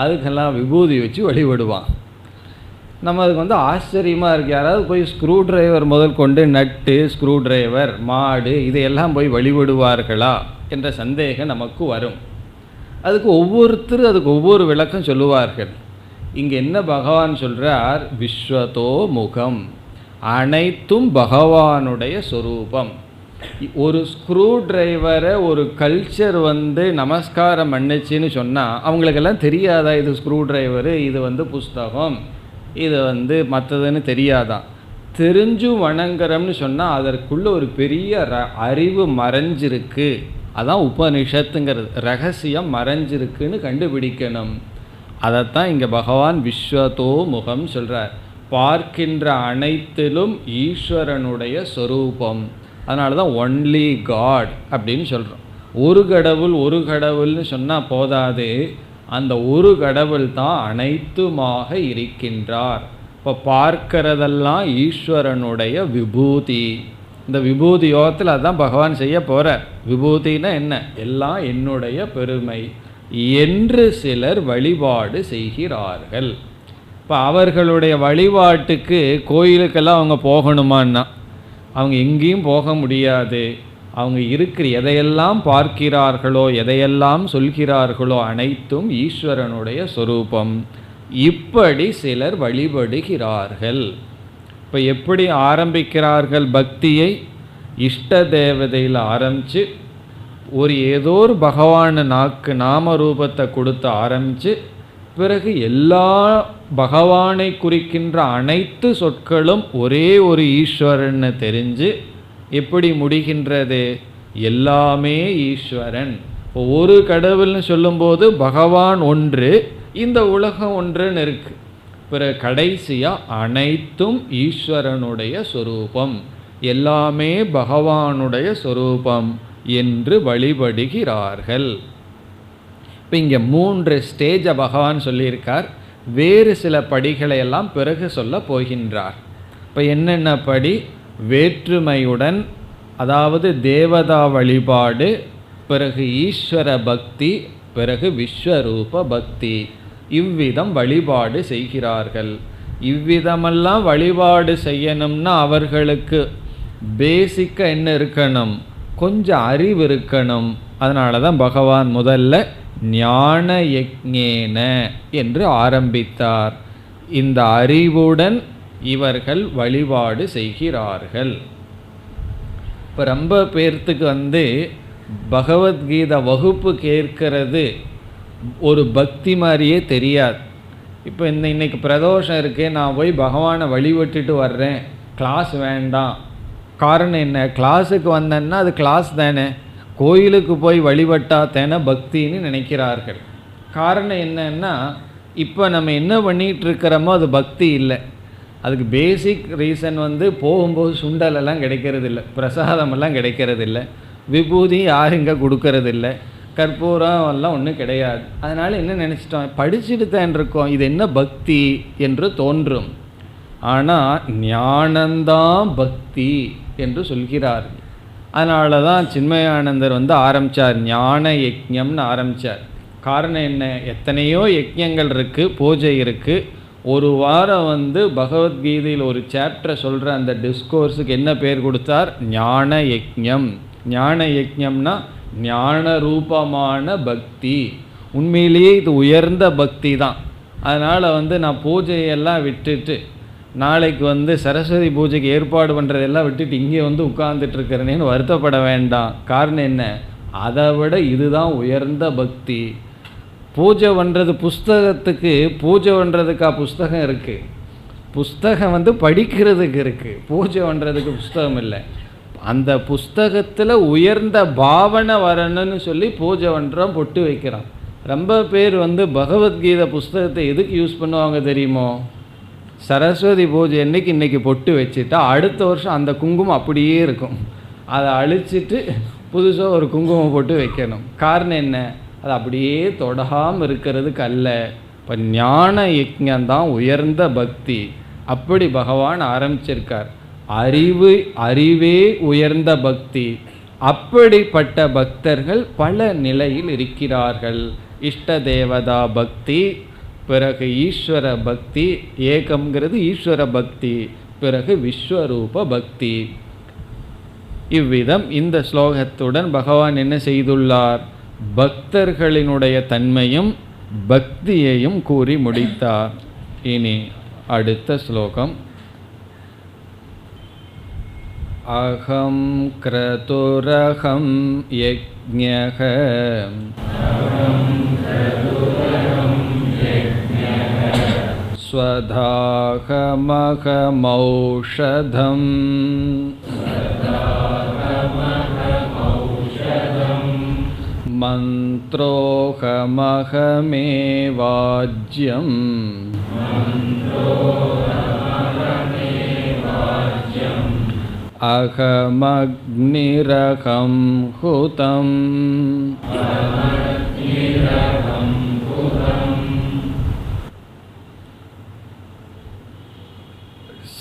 அதுக்கெல்லாம் விபூதி வச்சு வழிபடுவான். நம்ம அதுக்கு ஆச்சரியமாக இருக்குது. யாராவது போய் ஸ்க்ரூ டிரைவர் முதல் கொண்டு நட்டு, ஸ்க்ரூ டிரைவர், மாடு இதையெல்லாம் போய் வழிபடுவார்களா என்ற சந்தேகம் நமக்கு வரும். அதுக்கு ஒவ்வொருத்தரும் அதுக்கு ஒவ்வொரு விளக்கம் சொல்லுவார்கள். இங்கே என்ன பகவான் சொல்கிறார்? விஸ்வதோ முகம், அனைத்தும் பகவானுடைய சொரூபம். ஒரு ஸ்க்ரூ டிரைவரை ஒரு கல்ச்சர் நமஸ்காரம் பண்ணிச்சின்னு சொன்னால் அவங்களுக்கெல்லாம் தெரியாதா இது ஸ்க்ரூ டிரைவரு, இது புஸ்தகம், இது மற்றதுன்னு தெரியாதான். தெரிஞ்சும் வணங்குறோம்னு சொன்னால் அதற்குள்ள ஒரு பெரிய அறிவு மறைஞ்சிருக்கு. அதான் உபனிஷத்துங்கிறது, ரகசியம் மறைஞ்சிருக்குன்னு கண்டுபிடிக்கணும். அதைத்தான் இங்கே பகவான் விஸ்வதோ முகம் சொல்கிறார். பார்க்கின்ற அனைத்திலும் ஈஸ்வரனுடைய சொரூபம். அதனால தான் ஒன்லி காட் அப்படின்னு சொல்கிறோம். ஒரு கடவுள் ஒரு கடவுள்னு சொன்னால் போதாது, அந்த ஒரு கடவுள் தான் அனைத்துமாக இருக்கின்றார். இப்போ பார்க்கிறதெல்லாம் ஈஸ்வரனுடைய விபூதி. இந்த விபூதி யோகத்தில் அதுதான் பகவான் செய்ய போகிறார். விபூதினா என்ன? எல்லாம் என்னுடைய பெருமை என்று சிலர் வழிபாடு செய்கிறார்கள். இப்போ அவர்களுடைய வழிபாட்டுக்கு கோயிலுக்கெல்லாம் அவங்க போகணுமான்னா அவங்க எங்கேயும் போக முடியாது. அவங்க இருக்கிற எதையெல்லாம் பார்க்கிறார்களோ எதையெல்லாம் சொல்கிறார்களோ அனைத்தும் ஈஸ்வரனுடைய சொரூபம். இப்படி சிலர் வழிபடுகிறார்கள். இப்போ எப்படி ஆரம்பிக்கிறார்கள் பக்தியை? இஷ்ட தேவதையில் ஆரம்பித்து ஏதோ ஒரு பகவான் நாம ரூபத்தை கொடுத்து ஆரம்பித்து பிறகு எல்லா பகவானை குறிக்கின்ற அனைத்து சொற்களும் ஒரே ஒரு ஈஸ்வரன்னு தெரிஞ்சு எப்படி முடிகின்றது? எல்லாமே ஈஸ்வரன். ஒரு கடவுள்னு சொல்லும்போது பகவான் ஒன்று, இந்த உலகம் ஒன்றுன்னு இருக்கு. பிறகு கடைசியாக அனைத்தும் ஈஸ்வரனுடைய சொரூபம், எல்லாமே பகவானுடைய சொரூபம் என்று வழிபடுகிறார்கள். இப்போ இங்கே 3 ஸ்டேஜை பகவான் சொல்லியிருக்கார். வேறு சில படிகளை எல்லாம் பிறகு சொல்ல போகின்றார். இப்போ என்னென்ன படி? வேற்றுமையுடன், அதாவது தேவதா வழிபாடு, பிறகு ஈஸ்வர பக்தி, பிறகு விஸ்வரூப பக்தி. இவ்விதம் வழிபாடு செய்கிறார்கள். இவ்விதமெல்லாம் வழிபாடு செய்யணும்னா அவர்களுக்கு பேசிக்காக என்ன இருக்கணும்? கொஞ்சம் அறிவு இருக்கணும். அதனால தான் பகவான் முதல்ல ஞான யக்ஞேன என்று ஆரம்பித்தார். இந்த அறிவுடன் இவர்கள் வழிபாடு செய்கிறார்கள். இப்போ ரொம்ப பேர்த்துக்கு பகவத்கீதை வகுப்பு கேட்கறது ஒரு பக்தி மாதிரியே தெரியாது. இப்போ இன்னைக்கு பிரதோஷம் இருக்கே, நான் போய் பகவானை வழிபட்டுட்டு வர்றேன், கிளாஸ் வேண்டாம். காரணம் என்ன? கிளாஸுக்கு வந்தேன்னா அது கிளாஸ் தானே, கோயிலுக்கு போய் வழிபட்டா தானே பக்தின்னு நினைக்கிறார்கள். காரணம் என்னன்னா இப்போ நம்ம என்ன பண்ணிகிட்டு இருக்கிறோமோ அது பக்தி இல்லை. அதுக்கு பேசிக் ரீசன் போகும்போது சுண்டலெல்லாம் கிடைக்கிறது இல்லை, பிரசாதமெல்லாம் கிடைக்கிறது இல்லை, விபூதி யாரும் இங்கே கொடுக்கறது இல்லை, கற்பூரம் எல்லாம் ஒன்றும் கிடையாது. அதனால் என்ன நினச்சிட்டோம்? படிச்சுட்டு தான் இருக்கோம், இது என்ன பக்தி என்று தோன்றும். ஆனால் ஞானந்தான் பக்தி என்று சொல்கிறார்கள். அதனால தான் சின்மயானந்தர் ஆரம்பித்தார், ஞான யக்ஞம்னு ஆரம்பித்தார். காரணம் என்ன? எத்தனையோ யக்ஞங்கள் இருக்குது, பூஜை இருக்குது. ஒரு வாரம் பகவத்கீதையில் ஒரு சாப்டரை சொல்கிற அந்த டிஸ்கோர்ஸுக்கு என்ன பேர் கொடுத்தார்? ஞான யக்ஞம். ஞான யக்ஞம்னா ஞான ரூபமான பக்தி. உண்மையிலேயே இது உயர்ந்த பக்தி தான். அதனால் நான் பூஜையெல்லாம் விட்டுட்டு நாளைக்கு சரஸ்வதி பூஜைக்கு ஏற்பாடு பண்ணுறதெல்லாம் விட்டுட்டு இங்கே உட்கார்ந்துட்டுருக்கிறேன்னு வருத்தப்பட வேண்டாம். காரணம் என்ன? அதை விட இதுதான் உயர்ந்த பக்தி. பூஜை பண்ணுறது புஸ்தகத்துக்கு, பூஜை பண்ணுறதுக்கா புஸ்தகம் இருக்குது. புஸ்தகம் படிக்கிறதுக்கு இருக்குது, பூஜை பண்ணுறதுக்கு புஸ்தகம் இல்லை. அந்த புஸ்தகத்தில் உயர்ந்த பாவனை வரணும்னு சொல்லி பூஜை பண்ணுறோம், பொட்டு வைக்கிறோம். ரொம்ப பேர் பகவத்கீதை புஸ்தகத்தை எதுக்கு யூஸ் பண்ணுவாங்க தெரியுமோ? சரஸ்வதி பூஜை அன்னைக்கு இன்றைக்கி பொட்டு வச்சுட்டா அடுத்த வருஷம் அந்த குங்குமம் அப்படியே இருக்கும். அதை அழிச்சிட்டு புதுசாக ஒரு குங்குமம் போட்டு வைக்கணும். காரணம் என்ன? அது அப்படியே தொடாமல் இருக்கிறதுக்கு அல்ல. இப்போ ஞான யஜ்ஞந்தான் உயர்ந்த பக்தி. அப்படி பகவான் ஆரம்பிச்சிருக்கார். அறிவே உயர்ந்த பக்தி. அப்படிப்பட்ட பக்தர்கள் பல நிலையில் இருக்கிறார்கள். இஷ்ட தேவதா பக்தி, பிறகு ஈஸ்வர பக்தி, ஏகம்ங்கிறது ஈஸ்வர பக்தி, பிறகு விஸ்வரூப பக்தி. இவ்விதம் இந்த ஸ்லோகத்துடன் பகவான் என்ன செய்துள்ளார்? பக்தர்களினுடைய தன்மையும் பக்தியையும் கூறி முடித்தார். இனி அடுத்த ஸ்லோகம். அகம் க்ரதுரகம் யஜ்ஞக ஸ்வதாகமகமௌஷதம் மந்த்ரோகமகமேவாஜ்யம் அகமக்னிரகம் ஹுதம்.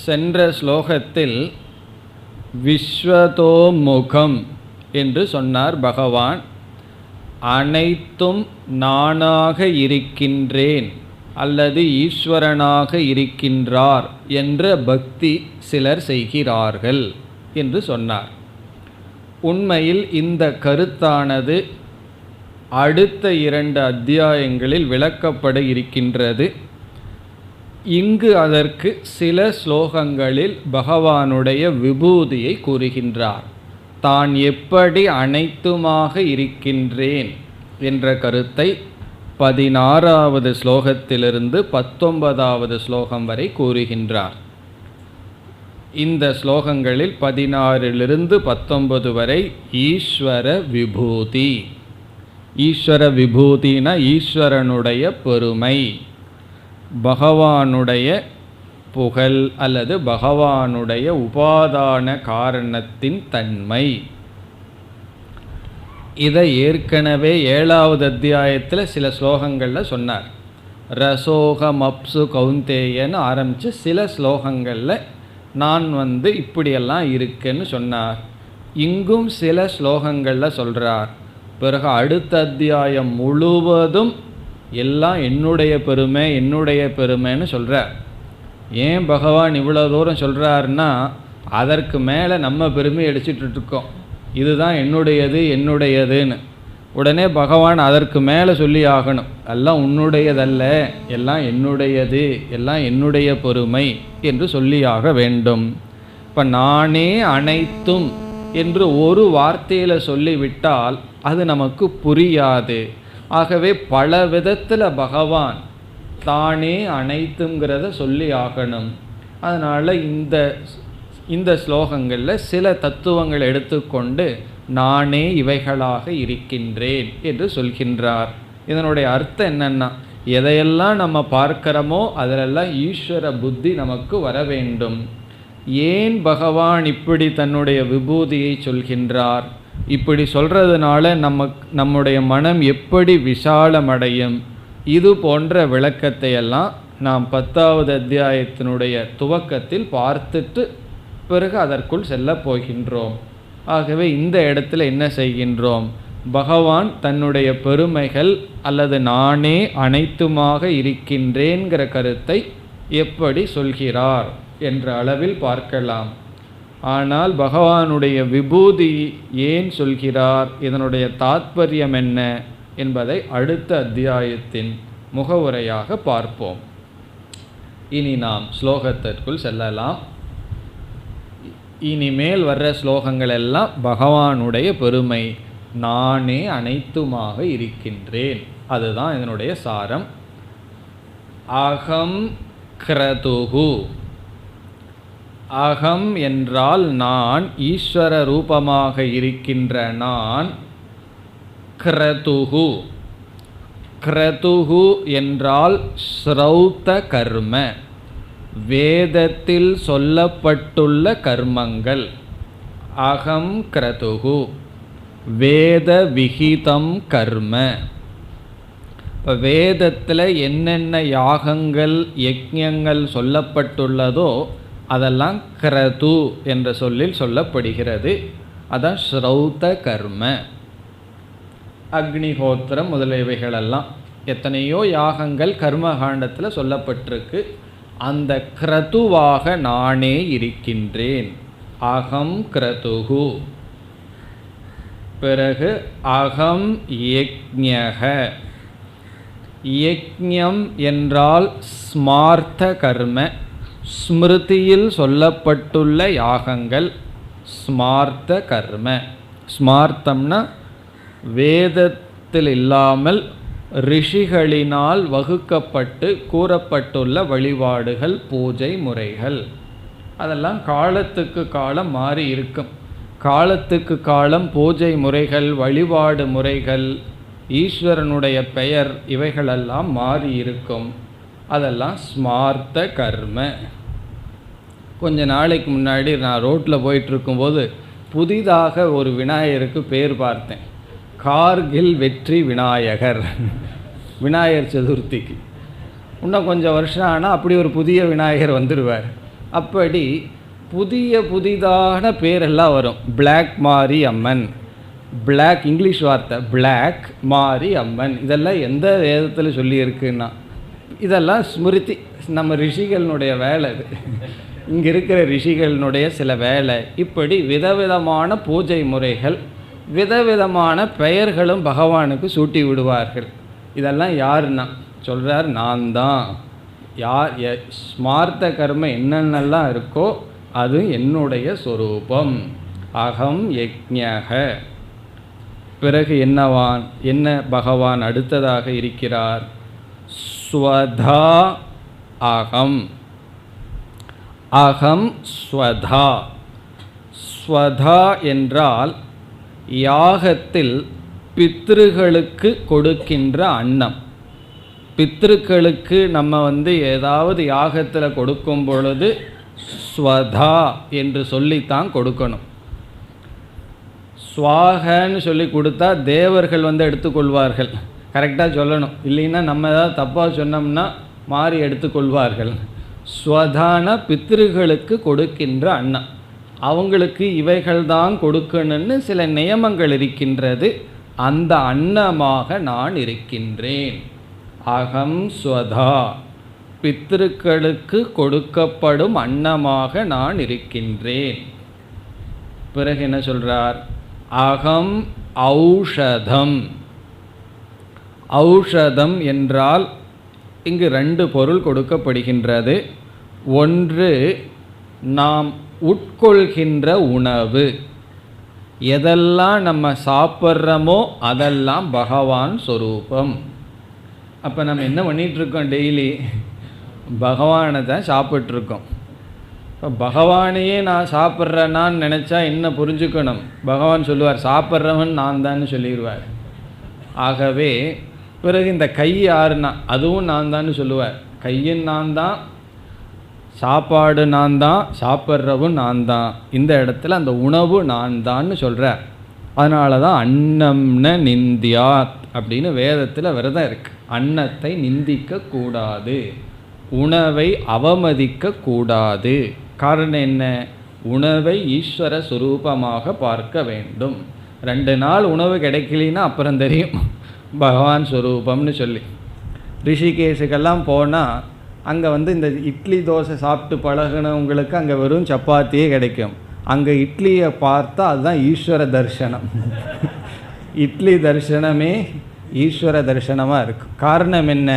சென்ற ஸ்லோகத்தில் விஸ்வதோமுகம் என்று சொன்னார் பகவான். அனைத்தும் நானாக இருக்கின்றேன் அல்லது ஈஸ்வரனாக இருக்கின்றார் என்ற பக்தி சிலர் செய்கிறார்கள் என்று சொன்னார். உண்மையில் இந்த கருத்தானது அடுத்த 2 அத்தியாயங்களில் விளக்கப்பட இருக்கின்றது. இங்கு அதற்கு சில ஸ்லோகங்களில் பகவானுடைய விபூதியை கூறுகின்றார். தான் எப்படி அனைத்துமாக இருக்கின்றேன் என்ற கருத்தை 16வது ஸ்லோகத்திலிருந்து 19வது ஸ்லோகம் வரை கூறுகின்றார். இந்த ஸ்லோகங்களில் 16லிருந்து 19 வரை ஈஸ்வர விபூதி. ஈஸ்வர விபூதினா ஈஸ்வரனுடைய பெருமை, பகவானுடைய புகழ் அல்லது பகவானுடைய உபாதான காரணத்தின் தன்மை. இதை ஏற்கனவே 7வது அத்தியாயத்தில் சில ஸ்லோகங்களில் சொன்னார். ரசோகமப்சு கௌந்தேயன்னு ஆரம்பித்து சில ஸ்லோகங்களில் நான் இப்படியெல்லாம் இருக்குன்னு சொன்னார். இங்கும் சில ஸ்லோகங்களில் சொல்கிறார். பிறகு அடுத்த அத்தியாயம் முழுவதும் எல்லாம் என்னுடைய பெருமை என்னுடைய பெருமைன்னு சொல்கிறார். ஏன் பகவான் இவ்வளோ தூரம் சொல்கிறாருன்னா, அதற்கு மேலே நம்ம பெருமை அடிச்சிட்டு இருக்கோம். இதுதான் என்னுடையது என்னுடையதுன்னு. உடனே பகவான் அதற்கு மேலே சொல்லி ஆகணும், எல்லாம் உன்னுடையதல்ல, எல்லாம் என்னுடையது, எல்லாம் என்னுடைய பெருமை என்று சொல்லியாக வேண்டும். இப்போ நானே அனைத்தும் என்று ஒரு வார்த்தையில் சொல்லிவிட்டால் அது நமக்கு புரியாது. ஆகவே பல விதத்தில் பகவான் தானே அனைத்துங்கிறத சொல்லி ஆகணும். அதனால் இந்த ஸ்லோகங்களில் சில தத்துவங்கள் எடுத்துக்கொண்டு நானே இவைகளாக இருக்கின்றேன் என்று சொல்கின்றார். இதனுடைய அர்த்தம் என்னன்னா, எதையெல்லாம் நம்ம பார்க்கிறோமோ அதிலெல்லாம் ஈஸ்வர புத்தி நமக்கு வர வேண்டும். ஏன் பகவான் இப்படி தன்னுடைய விபூதியை சொல்கின்றார்? இப்படி சொல்கிறதுனால நம்முடைய மனம் எப்படி விசாலமடையும்? இது போன்ற விளக்கத்தை எல்லாம் நாம் 10வது அத்தியாயத்தினுடைய துவக்கத்தில் பார்த்துட்டு பிறகு அதற்குள் செல்லப் போகின்றோம். ஆகவே இந்த இடத்துல என்ன செய்கின்றோம்? பகவான் தன்னுடைய பெருமைகள் அல்லது நானே அனைத்துமாக இருக்கின்றேங்கிற கருத்தை எப்படி சொல்கிறார் என்ற அளவில் பார்க்கலாம். ஆனால் பகவானுடைய விபூதி ஏன் சொல்கிறார், இதனுடைய தாத்பரியம் என்ன என்பதை அடுத்த அத்தியாயத்தின் முகவுரையாக பார்ப்போம். இனி நாம் ஸ்லோகத்திற்குள் செல்லலாம். இனிமேல் வர்ற ஸ்லோகங்கள் எல்லாம் பகவானுடைய பெருமை, நானே அனைத்துமாக இருக்கின்றேன், அதுதான் இதனுடைய சாரம். அகம் க்ரதுஹு அகம் என்றால் நான், ஈஸ்வர ரூபமாக இருக்கின்ற நான். க்ரதுகு, க்ரதுகு என்றால் ஸ்ரௌத கர்ம, வேதத்தில் சொல்லப்பட்டுள்ள கர்மங்கள். அகம் க்ரதுகு வேத விகிதம் கர்ம. இப்போ வேதத்தில் என்னென்ன யாகங்கள் யஜ்ஞங்கள் சொல்லப்பட்டுள்ளதோ அதெல்லாம் க்ரது என்ற சொல்லில் சொல்லப்படுகிறது. அதான் ஸ்ரௌத கர்ம. அக்னிஹோத்திரம் முதலியவைகளெல்லாம் எத்தனையோ யாகங்கள் கர்மகாண்டத்தில் சொல்லப்பட்டிருக்கு. அந்த க்ரதுவாக நானே இருக்கின்றேன். அகம் க்ரதுகு. பிறகு அகம் யஜ்ஞக. யஜ்ஞம் என்றால் ஸ்மார்த்த கர்ம, ஸ்மிருதியில் சொல்லப்பட்டுள்ள யாகங்கள். ஸ்மார்த்த கர்ம, ஸ்மார்த்தம்னா வேதத்தில் இல்லாமல் ரிஷிகளினால் வகுக்கப்பட்டு கூறப்பட்டுள்ள வழிபாடுகள், பூஜை முறைகள். அதெல்லாம் காலத்துக்கு காலம் மாறி இருக்கும். காலத்துக்கு காலம் பூஜை முறைகள், வழிபாடு முறைகள், ஈஸ்வரனுடைய பெயர் இவைகளெல்லாம் மாறி இருக்கும். அதெல்லாம் ஸ்மார்த்த கர்ம. கொஞ்ச நாளைக்கு முன்னாடி நான் ரோட்டில் போயிட்டுருக்கும்போது புதிதாக ஒரு விநாயகருக்கு பேர் பார்த்தேன். கார்கில் வெற்றி விநாயகர். விநாயகர் சதுர்த்திக்கு இன்னும் கொஞ்சம் வருஷம் ஆனால் அப்படி ஒரு புதிய விநாயகர் வந்துடுவார். அப்படி புதிதான பேரெல்லாம் வரும். பிளாக் மாரி அம்மன், பிளாக் இங்கிலீஷ் வார்த்தை பிளாக் மாரி அம்மன். இதெல்லாம் எந்த வேதத்தில் சொல்லியிருக்குன்னா இதெல்லாம் ஸ்மிருதி, நம்ம ரிஷிகளினுடைய வேலை. இது இங்கே இருக்கிற ரிஷிகளினுடைய சில வேலை. இப்படி விதவிதமான பூஜை முறைகள், விதவிதமான பெயர்களும் பகவானுக்கு சூட்டி விடுவார்கள். இதெல்லாம் யாருன்னா சொல்கிறார், நான் தான். யார் ஸ்மார்த்த கர்ம என்னென்னலாம் இருக்கோ அது என்னுடைய சொரூபம். அகம் யஜ்ஞக. பிறகு என்ன பகவான் அடுத்ததாக இருக்கிறார்? ஸ்வதா அகம். அகம் ஸ்வதா. ஸ்வதா என்றால் யாகத்தில் பித்ருகளுக்கு கொடுக்கின்ற அன்னம். பித்ருக்களுக்கு நம்ம ஏதாவது யாகத்தில் கொடுக்கும் பொழுது ஸ்வதா என்று சொல்லித்தான் கொடுக்கணும். ஸ்வாகன்னு சொல்லி கொடுத்தா தேவர்கள் எடுத்துக்கொள்வார்கள். கரெக்டாக சொல்லணும், இல்லைன்னா நம்ம ஏதாவது தப்பாக சொன்னோம்னா மாறி எடுத்துக்கொள்வார்கள். ஸ்வதான பித்ருகளுக்கு கொடுக்கின்ற அன்னம், அவங்களுக்கு இவைகள் தான் கொடுக்கணும்னு சில நியமங்கள் இருக்கின்றது. அந்த அன்னமாக நான் இருக்கின்றேன். அகம் ஸ்வதா, பித்ருக்களுக்கு கொடுக்கப்படும் அன்னமாக நான் இருக்கின்றேன். பிறகு என்ன சொல்றார்? அகம் ஔஷதம். ஔஷதம் என்றால் இங்கு ரெண்டு பொருள் கொடுக்கப்படுகின்றது. ஒன்று நாம் உட்கொள்கின்ற உணவு. எதெல்லாம் நம்ம சாப்பிட்றோமோ அதெல்லாம் பகவான் சொரூபம். அப்போ நம்ம என்ன பண்ணிகிட்ருக்கோம்? டெய்லி பகவானை தான் சாப்பிட்ருக்கோம். இப்போ பகவானையே நான் சாப்பிட்றேன்னான்னு நினச்சா என்ன புரிஞ்சுக்கணும்? பகவான் சொல்லுவார், சாப்பிட்றவன் நான் தான் சொல்லிடுவார். ஆகவே பிறகு இந்த கை யாருன்னா அதுவும் நான் தான் சொல்லுவார். கையின் நான் தான், சாப்பாடு நான் தான், சாப்பிட்றவும் நான் தான். இந்த இடத்துல அந்த உணவு நான் தான்னு சொல்கிறார். அதனால தான் அன்னம்ன நிந்தியாத் அப்படின்னு வேதத்தில் விரதம் இருக்குது. அன்னத்தை நிந்திக்க கூடாது, உணவை அவமதிக்க கூடாது. காரணம் என்ன? உணவை ஈஸ்வர சுரூபமாக பார்க்க வேண்டும். 2 நாள் உணவு கிடைக்கலின்னா அப்புறம் தெரியும் பகவான் ஸ்வரூபம்னு சொல்லி. ரிஷிகேஷுக்கெல்லாம் போனால் அங்கே இந்த இட்லி தோசை சாப்பிட்டு பழகினவங்களுக்கு அங்கே வெறும் சப்பாத்தியே கிடைக்கும். அங்கே இட்லியை பார்த்தா அதுதான் ஈஸ்வர தரிசனம். இட்லி தரிசனமே ஈஸ்வர தரிசனமாக இருக்கும். காரணம் என்ன?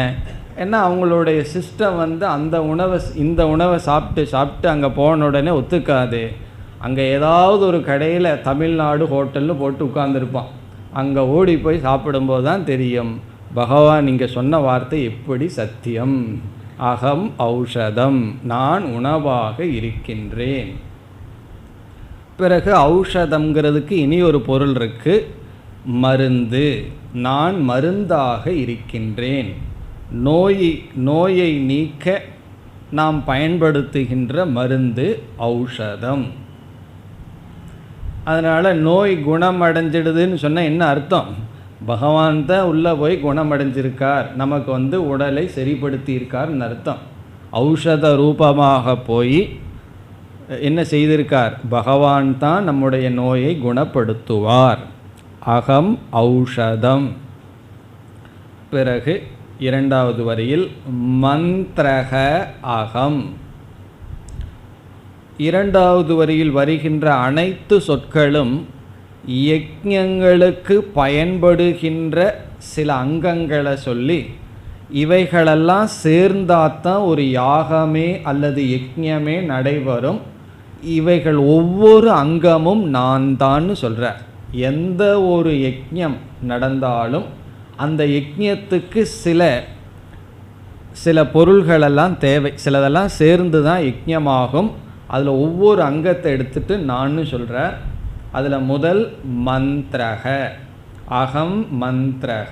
ஏன்னா அவங்களுடைய சிஸ்டம் அந்த உணவை இந்த உணவை சாப்பிட்டு அங்கே போன உடனே ஒத்துக்காது. அங்கே ஏதாவது ஒரு கடையில் தமிழ்நாடு ஹோட்டல்னு போட்டு உட்கார்ந்துருப்பான். அங்கே ஓடி போய் சாப்பிடும்போது தான் தெரியும் பகவான் இங்கே சொன்ன வார்த்தை எப்படி சத்தியம். அகம் ஔஷதம், நான் உணவாக இருக்கின்றேன். பிறகு ஔஷதம்ங்கிறதுக்கு இனி ஒரு பொருள் இருக்கு, மருந்து. நான் மருந்தாக இருக்கின்றேன். நோயை நீக்க நாம் பயன்படுத்துகின்ற மருந்து ஔஷதம். அதனால் நோய் குணமடைஞ்சிடுதுன்னு சொன்னால் என்ன அர்த்தம்? பகவான் தான் உள்ளே போய் குணமடைஞ்சிருக்கார், நமக்கு உடலை சரிப்படுத்தியிருக்கார்னு அர்த்தம். ஔஷத ரூபமாக போய் என்ன செய்திருக்கார்? பகவான் தான் நம்முடைய நோயை குணப்படுத்துவார். அகம் ஔஷதம். பிறகு இரண்டாவது வரியில் மந்த்ரக அகம். இரண்டாவது வரியில் வருகின்ற அனைத்து சொற்களும் யஜ்ஞங்களுக்கு பயன்படுகின்ற சில அங்கங்களை சொல்லி, இவைகளெல்லாம் சேர்ந்தாத்தான் ஒரு யாகமே அல்லது யஜ்ஞமே நடைபெறும். இவைகள் ஒவ்வொரு அங்கமும் நான் தான் சொல்கிறார். எந்த ஒரு யஜ்ஞம் நடந்தாலும் அந்த யஜ்ஞத்துக்கு சில பொருள்களெல்லாம் தேவை, சிலதெல்லாம் சேர்ந்து தான் யஜ்ஞமாகும். அதில் ஒவ்வொரு அங்கத்தை எடுத்துட்டு நான் சொல்கிறார். அதில் முதல் மந்த்ரக, அகம் மந்த்ரக.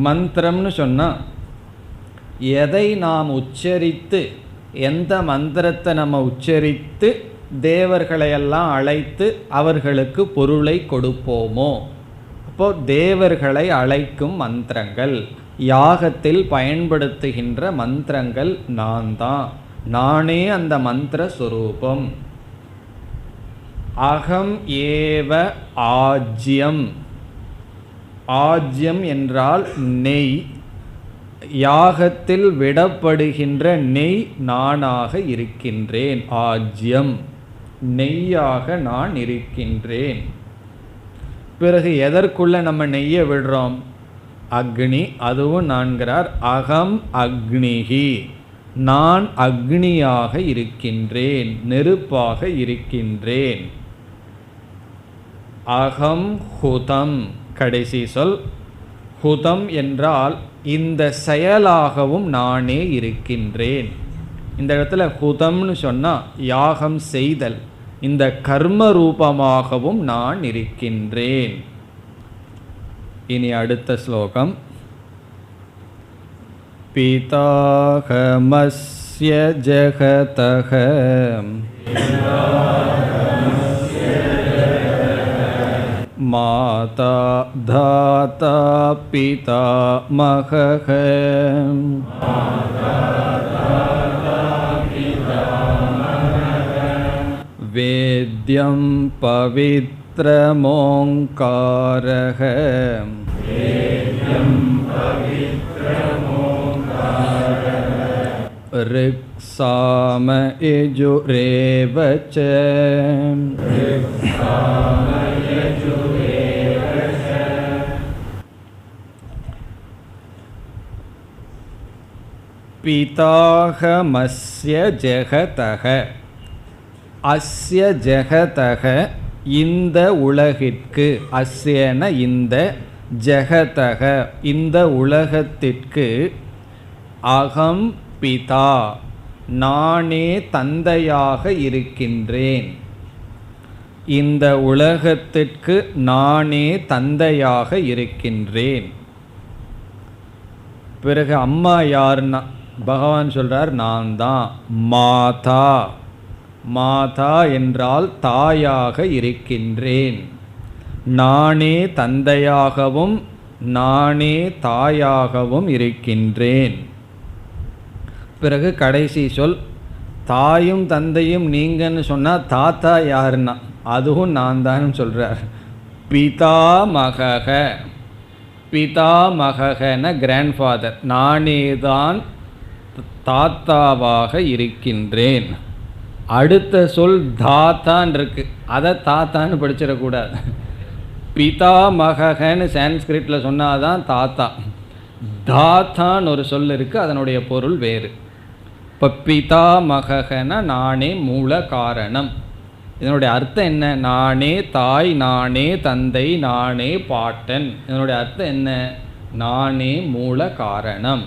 மந்திரம்னு சொன்னால் எதை நாம் உச்சரித்து, எந்த மந்திரத்தை நம்ம உச்சரித்து தேவர்களையெல்லாம் அழைத்து அவர்களுக்கு பொருளை கொடுப்போமோ, அப்போது தேவர்களை அழைக்கும் மந்திரங்கள், யாகத்தில் பயன்படுத்துகின்ற மந்திரங்கள் நான் தான். நானே அந்த மந்திர சுரூபம். அகம் ஏவ ஆஜ்யம். ஆஜ்யம் என்றால் நெய். யாகத்தில் விடப்படுகின்ற நெய் நானாக இருக்கின்றேன். ஆஜ்யம், நெய்யாக நான் இருக்கின்றேன். பிறகு எதற்குள்ள நம்ம நெய்யை விடுறோம்? அக்னி, அதுவும் நான்கிறார். அகம் அக்னிஹி, நான் அக்னியாக இருக்கின்றேன், நெருப்பாக இருக்கின்றேன். அகம் ஹுதம், கடைசி சொல். ஹுதம் என்றால் இந்த செயலாகவும் நானே இருக்கின்றேன். இந்த இடத்துல ஹுதம்னு சொன்னால் யாகம் செய்தல், இந்த கர்ம ரூபமாகவும் நான் இருக்கின்றேன். இனி அடுத்த ஸ்லோகம். பிதாஹமஸ்ய ஜகதஹ மாதா தாதா பிதாமஹः வேத்யம் பவித்ரமோங்காரः ரிக்ஸாம யஜுரேவ ச. பிதாஹமஸ்ய ஜெகதஹ. அஸ்ய ஜெகதஹ, இந்த உலகிற்கு. அஸ்யன இந்த, ஜெகதஹ இந்த உலகத்திற்கு. அகம் பிதா, நானே தந்தையாக இருக்கின்றேன். இந்த உலகத்திற்கு நானே தந்தையாக இருக்கின்றேன். பிறகு அம்மா யாருன்னா பகவான் சொல்றார், நான் தான். மாதா, மாதா என்றால் தாயாக இருக்கின்றேன். நானே தந்தையாகவும் நானே தாயாகவும் இருக்கின்றேன். பிறகு கடைசி சொல், தாயும் தந்தையும் நீங்கன்னு சொன்னால் தாத்தா யாருன்னா அதுவும் நான் தான் சொல்கிறார். பிதாமகக, பிதாமகன கிராண்ட்ஃபாதர், நானே தான் தாத்தாவாக இருக்கின்றேன். அடுத்த சொல் தாத்தான் இருக்கு, அதை தாத்தான்னு படிச்சிடக்கூடாது. பிதாமகன்னு சான்ஸ்கிரிட்டில் சொன்னாதான் தாத்தா. தாத்தான் ஒரு சொல் இருக்குது, அதனுடைய பொருள் வேறு. இப்போ பிதாமகன நானே மூல காரணம். இதனுடைய அர்த்தம் என்ன? நானே தாய், நானே தந்தை, நானே பாட்டன். இதனுடைய அர்த்தம் என்ன? நானே மூல காரணம்.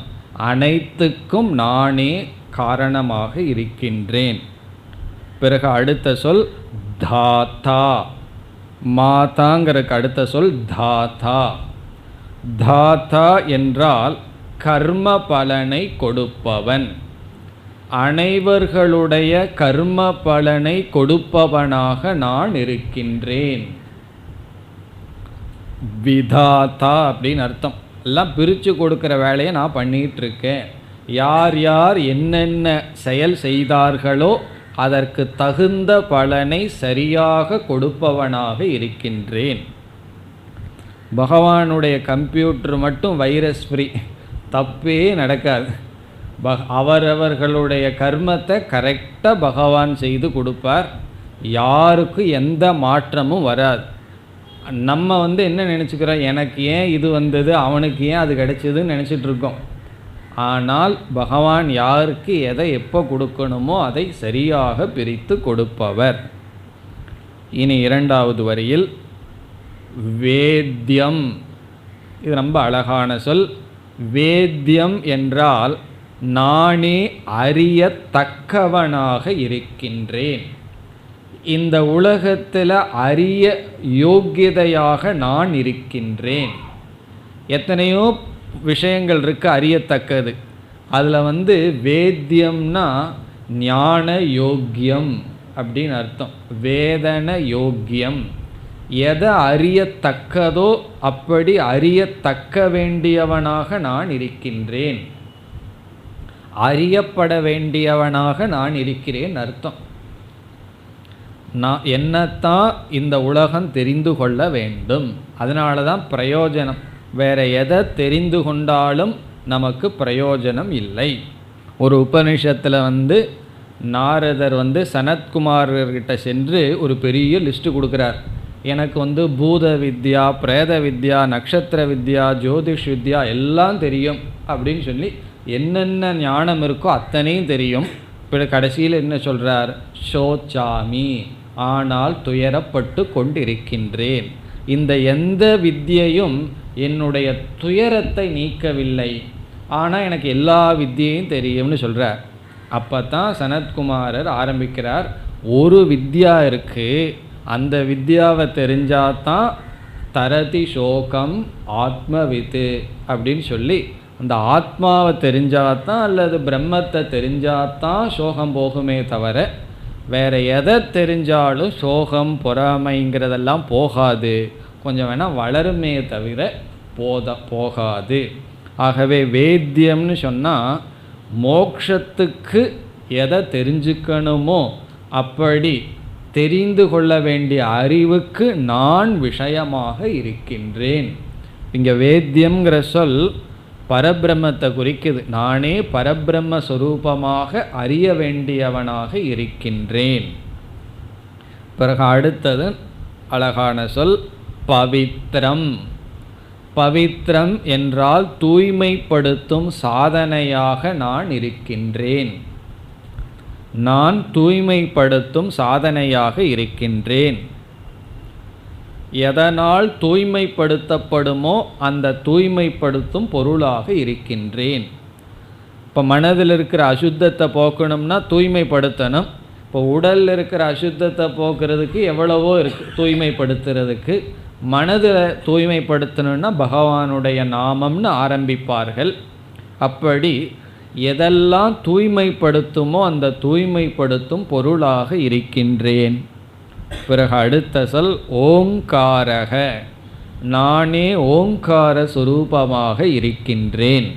அனைத்துக்கும் நானே காரணமாக இருக்கின்றேன். பிறகு அடுத்த சொல் தாத்தா. மாதாங்கிறதுக்கு அடுத்த சொல் தாத்தா. தாத்தா என்றால் கர்ம பலனை கொடுப்பவன். அனைவர்களுடைய கர்ம பலனை கொடுப்பவனாக நான் இருக்கின்றேன். விதாதா அப்படின்னு அர்த்தம். எல்லாம் பிரித்து கொடுக்குற வேலையை நான் பண்ணிகிட்டு இருக்கேன். யார் யார் என்னென்ன செயல் செய்தார்களோ அதற்கு தகுந்த பலனை சரியாக கொடுப்பவனாக இருக்கின்றேன். பகவானுடைய கம்ப்யூட்டர் மட்டும் வைரஸ் ஃப்ரீ, தப்பே நடக்காது. அவரவர்களுடைய கர்மத்தை கரெக்டாக பகவான் செய்து கொடுப்பார். யாருக்கும் எந்த மாற்றமும் வராது. நம்ம என்ன நினச்சிக்கிறோம், எனக்கு ஏன் இது வந்தது, அவனுக்கு ஏன் அது கிடைச்சதுன்னு நினச்சிட்ருக்கோம். ஆனால் பகவான் யாருக்கு எதை எப்போ கொடுக்கணுமோ அதை சரியாக பிரித்து கொடுப்பவர். இனி இரண்டாவது வரியில் வேத்யம். இது ரொம்ப அழகான சொல். வேத்யம் என்றால் நானே அறியத்தக்கவனாக இருக்கின்றேன். இந்த உலகத்தில் அறிய யோக்கியதையாக நான் இருக்கின்றேன். எத்தனையோ விஷயங்கள் இருக்கு அறியத்தக்கது. அதில் வேத்தியம்னா ஞான யோக்கியம் அப்படின்னு அர்த்தம். வேதன யோக்கியம், எதை அறியத்தக்கதோ அப்படி அறியத்தக்க வேண்டியவனாக நான் இருக்கின்றேன். அறியப்பட வேண்டியவனாக நான் இருக்கிறேன் அர்த்தம். நான் என்னத்தான் இந்த உலகம் தெரிந்து கொள்ள வேண்டும். அதனால தான் பிரயோஜனம். வேற எதை தெரிந்து கொண்டாலும் நமக்கு பிரயோஜனம் இல்லை. ஒரு உபனிஷத்தில் நாரதர் சனத்குமார்கிட்ட சென்று ஒரு பெரிய லிஸ்ட்டு கொடுக்குறார். எனக்கு பூத வித்யா, பிரேத வித்யா, நட்சத்திர வித்யா, ஜோதிஷ் வித்யா எல்லாம் தெரியும் அப்படின்னு சொல்லி என்னென்ன ஞானம் இருக்கோ அத்தனையும் தெரியும். இப்போ கடைசியில் என்ன சொல்கிறார்? சோச்சாமி, ஆனால் துயரப்பட்டு கொண்டிருக்கின்றேன். இந்த எந்த வித்தியையும் என்னுடைய துயரத்தை நீக்கவில்லை, ஆனால் எனக்கு எல்லா வித்தியையும் தெரியும்னு சொல்கிறார். அப்போ தான் சனத்குமாரர் ஆரம்பிக்கிறார், ஒரு வித்யா இருக்குது, அந்த வித்யாவை தெரிஞ்சாதான் தரதி சோகம் ஆத்மவித்து அப்படின்னு சொல்லி, அந்த ஆத்மாவை தெரிஞ்சாதான் அல்லது பிரம்மத்தை தெரிஞ்சாதான் சோகம் போகுமே தவிர வேறு எதை தெரிஞ்சாலும் சோகம் பொறாமைங்கிறதெல்லாம் போகாது. கொஞ்சம் வேணால் வளருமே தவிர போகாது. ஆகவே வேத்தியம்னு சொன்னால் மோட்சத்துக்கு எதை தெரிஞ்சுக்கணுமோ அப்படி தெரிந்து கொள்ள வேண்டிய அறிவுக்கு நான் விஷயமாக இருக்கின்றேன். இங்கே வேத்தியம்ங்கிற சொல் பரபிரம்மத்தை குறிக்குது. நானே பரபிரம்ம சொரூபமாக அறிய வேண்டியவனாக இருக்கின்றேன். பிறகு அடுத்தது அழகான சொல் பவித்ரம். பவித்ரம் என்றால் தூய்மைப்படுத்தும் சாதனையாக நான் இருக்கின்றேன். நான் தூய்மைப்படுத்தும் சாதனையாக இருக்கின்றேன். எதனால் தூய்மைப்படுத்தப்படுமோ அந்த தூய்மைப்படுத்தும் பொருளாக இருக்கின்றேன். இப்போ மனதில் இருக்கிற அசுத்தத்தை போக்கணும்னா தூய்மைப்படுத்தணும். இப்போ உடலில் இருக்கிற அசுத்தத்தை போக்குறதுக்கு எவ்வளவோ இருக்குது தூய்மைப்படுத்துறதுக்கு. மனதில் தூய்மைப்படுத்தணும்னா பகவானுடைய நாமம்னு ஆரம்பிப்பார்கள். அப்படி எதெல்லாம் தூய்மைப்படுத்துமோ அந்த தூய்மைப்படுத்தும் பொருளாக இருக்கின்றேன். பிறகு அடுத்த சொல் ஓங்காரக. நானே ஓங்கார சுரூபமாக இருக்கின்றேன்.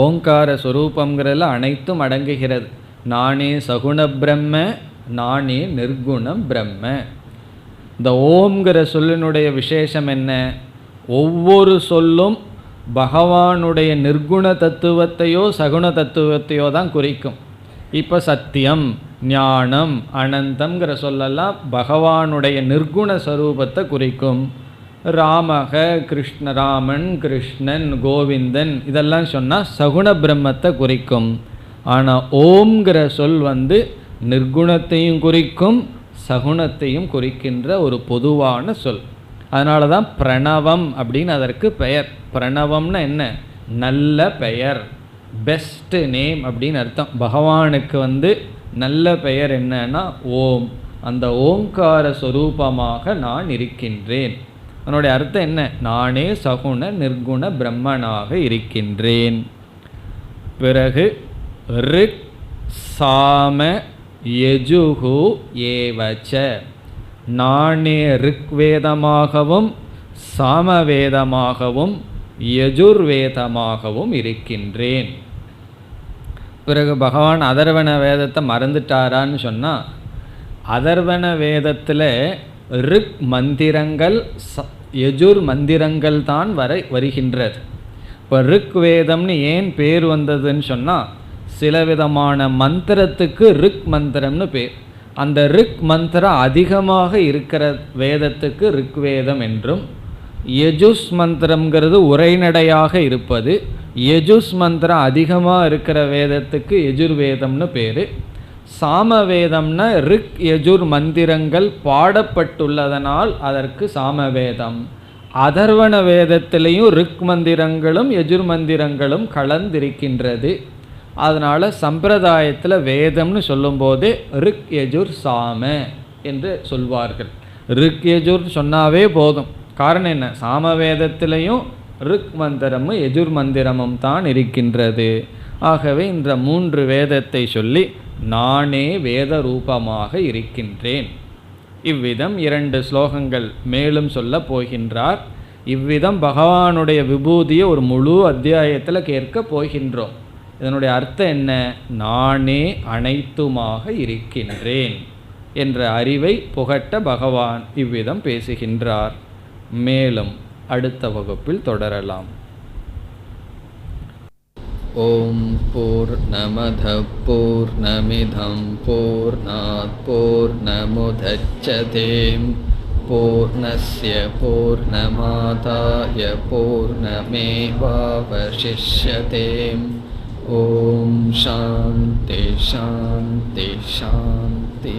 ஓங்கார சுரூபங்கிறதுல அனைத்தும் அடங்குகிறது. நானே சகுண பிரம்ம, நானே நிர்குணம் பிரம்ம. இந்த ஓம்ங்கிற சொல்லினுடைய விசேஷம் என்ன? ஒவ்வொரு சொல்லும் பகவானுடைய நிர்குண தத்துவத்தையோ சகுண தத்துவத்தையோ தான் குறிக்கும். இப்போ சத்தியம், ஞானம், அனந்தம்ங்கிற சொல்லெல்லாம் பகவானுடைய நிர்குண ஸ்வரூபத்தை குறிக்கும். ராமக, ராமன், கிருஷ்ணன், கோவிந்தன் இதெல்லாம் சொன்னால் சகுண பிரம்மத்தை குறிக்கும். ஆனால் ஓம்ங்கிற சொல் நிர்குணத்தையும் குறிக்கும் சகுணத்தையும் குறிக்கின்ற ஒரு பொதுவான சொல். அதனால தான் பிரணவம் அப்படின்னு அதற்கு பெயர். பிரணவம்னா என்ன? நல்ல பெயர், பெஸ்ட் நேம் அப்படின்னு அர்த்தம். பகவானுக்கு நல்ல பெயர் என்னன்னா ஓம். அந்த ஓங்கார சொரூபமாக நான் இருக்கின்றேன். அதனுடைய அர்த்தம் என்ன? நானே சகுண நிர்குண பிரம்மனாக இருக்கின்றேன். பிறகு ரிக் சாம யஜுகு ஏவச்ச, நானே ரிக்வேதமாகவும் சாமவேதமாகவும் யஜுர்வேதமாகவும் இருக்கின்றேன். பிறகு பகவான் அதர்வண வேதத்தை மறந்துட்டாரான்னு சொன்னால், அதர்வண வேதத்தில் ரிக் மந்திரங்கள் யஜுர் மந்திரங்கள் தான் வருகின்றது. இப்போ ரிக் வேதம்னு ஏன் பேர் வந்ததுன்னு சொன்னால், சில விதமான மந்திரத்துக்கு ரிக் மந்திரம்னு பேர். அந்த ரிக் மந்திரம் அதிகமாக இருக்கிற வேதத்துக்கு ரிக் வேதம் என்றும், யஜுஸ் மந்திரம்ங்கிறது உரைநடையாக இருப்பது, யஜுஸ் மந்திரம் அதிகமாக இருக்கிற வேதத்துக்கு யஜுர்வேதம்னு பேர். சாமவேதம்னா ரிக் யஜுர் மந்திரங்கள் பாடப்பட்டுள்ளதனால் அதற்கு சாமவேதம். அதர்வண வேதத்திலையும் ரிக் மந்திரங்களும் யஜுர் மந்திரங்களும் கலந்திருக்கின்றது. அதனால் சம்பிரதாயத்தில் வேதம்னு சொல்லும்போது ரிக் யஜுர் சாம என்று சொல்வார்கள். ரிக் யஜுர் சொன்னாவே போதும். காரணம் என்ன? சாமவேதத்திலையும் ரிக் மந்திரமும் யஜுர் மந்திரமும் தான் இருக்கின்றது. ஆகவே இந்த 3 வேதத்தை சொல்லி நானே வேத ரூபமாக இருக்கின்றேன். இவ்விதம் 2 ஸ்லோகங்கள் மேலும் சொல்ல போகின்றார். இவ்விதம் பகவானுடைய விபூதியை ஒரு முழு அத்தியாயத்தில் கேட்க போகின்றோம். இதனுடைய அர்த்தம் என்ன? நானே அனைத்துமாக இருக்கின்றேன் என்ற அறிவை புகட்ட பகவான் இவ்விதம் பேசுகின்றார். மேலும் அடுத்த வகுப்பில் தொடரலாம். ஓம் பூர்ணமத பூர்ணமிதம் பூர்ணாத் பூர்ணமுதச்யதே பூர்ணஸ்ய பூர்ணமாதாய பூர்ணமேவாவசிஷ்யதே. ஓம் சாந்தி சாந்தி சாந்தி.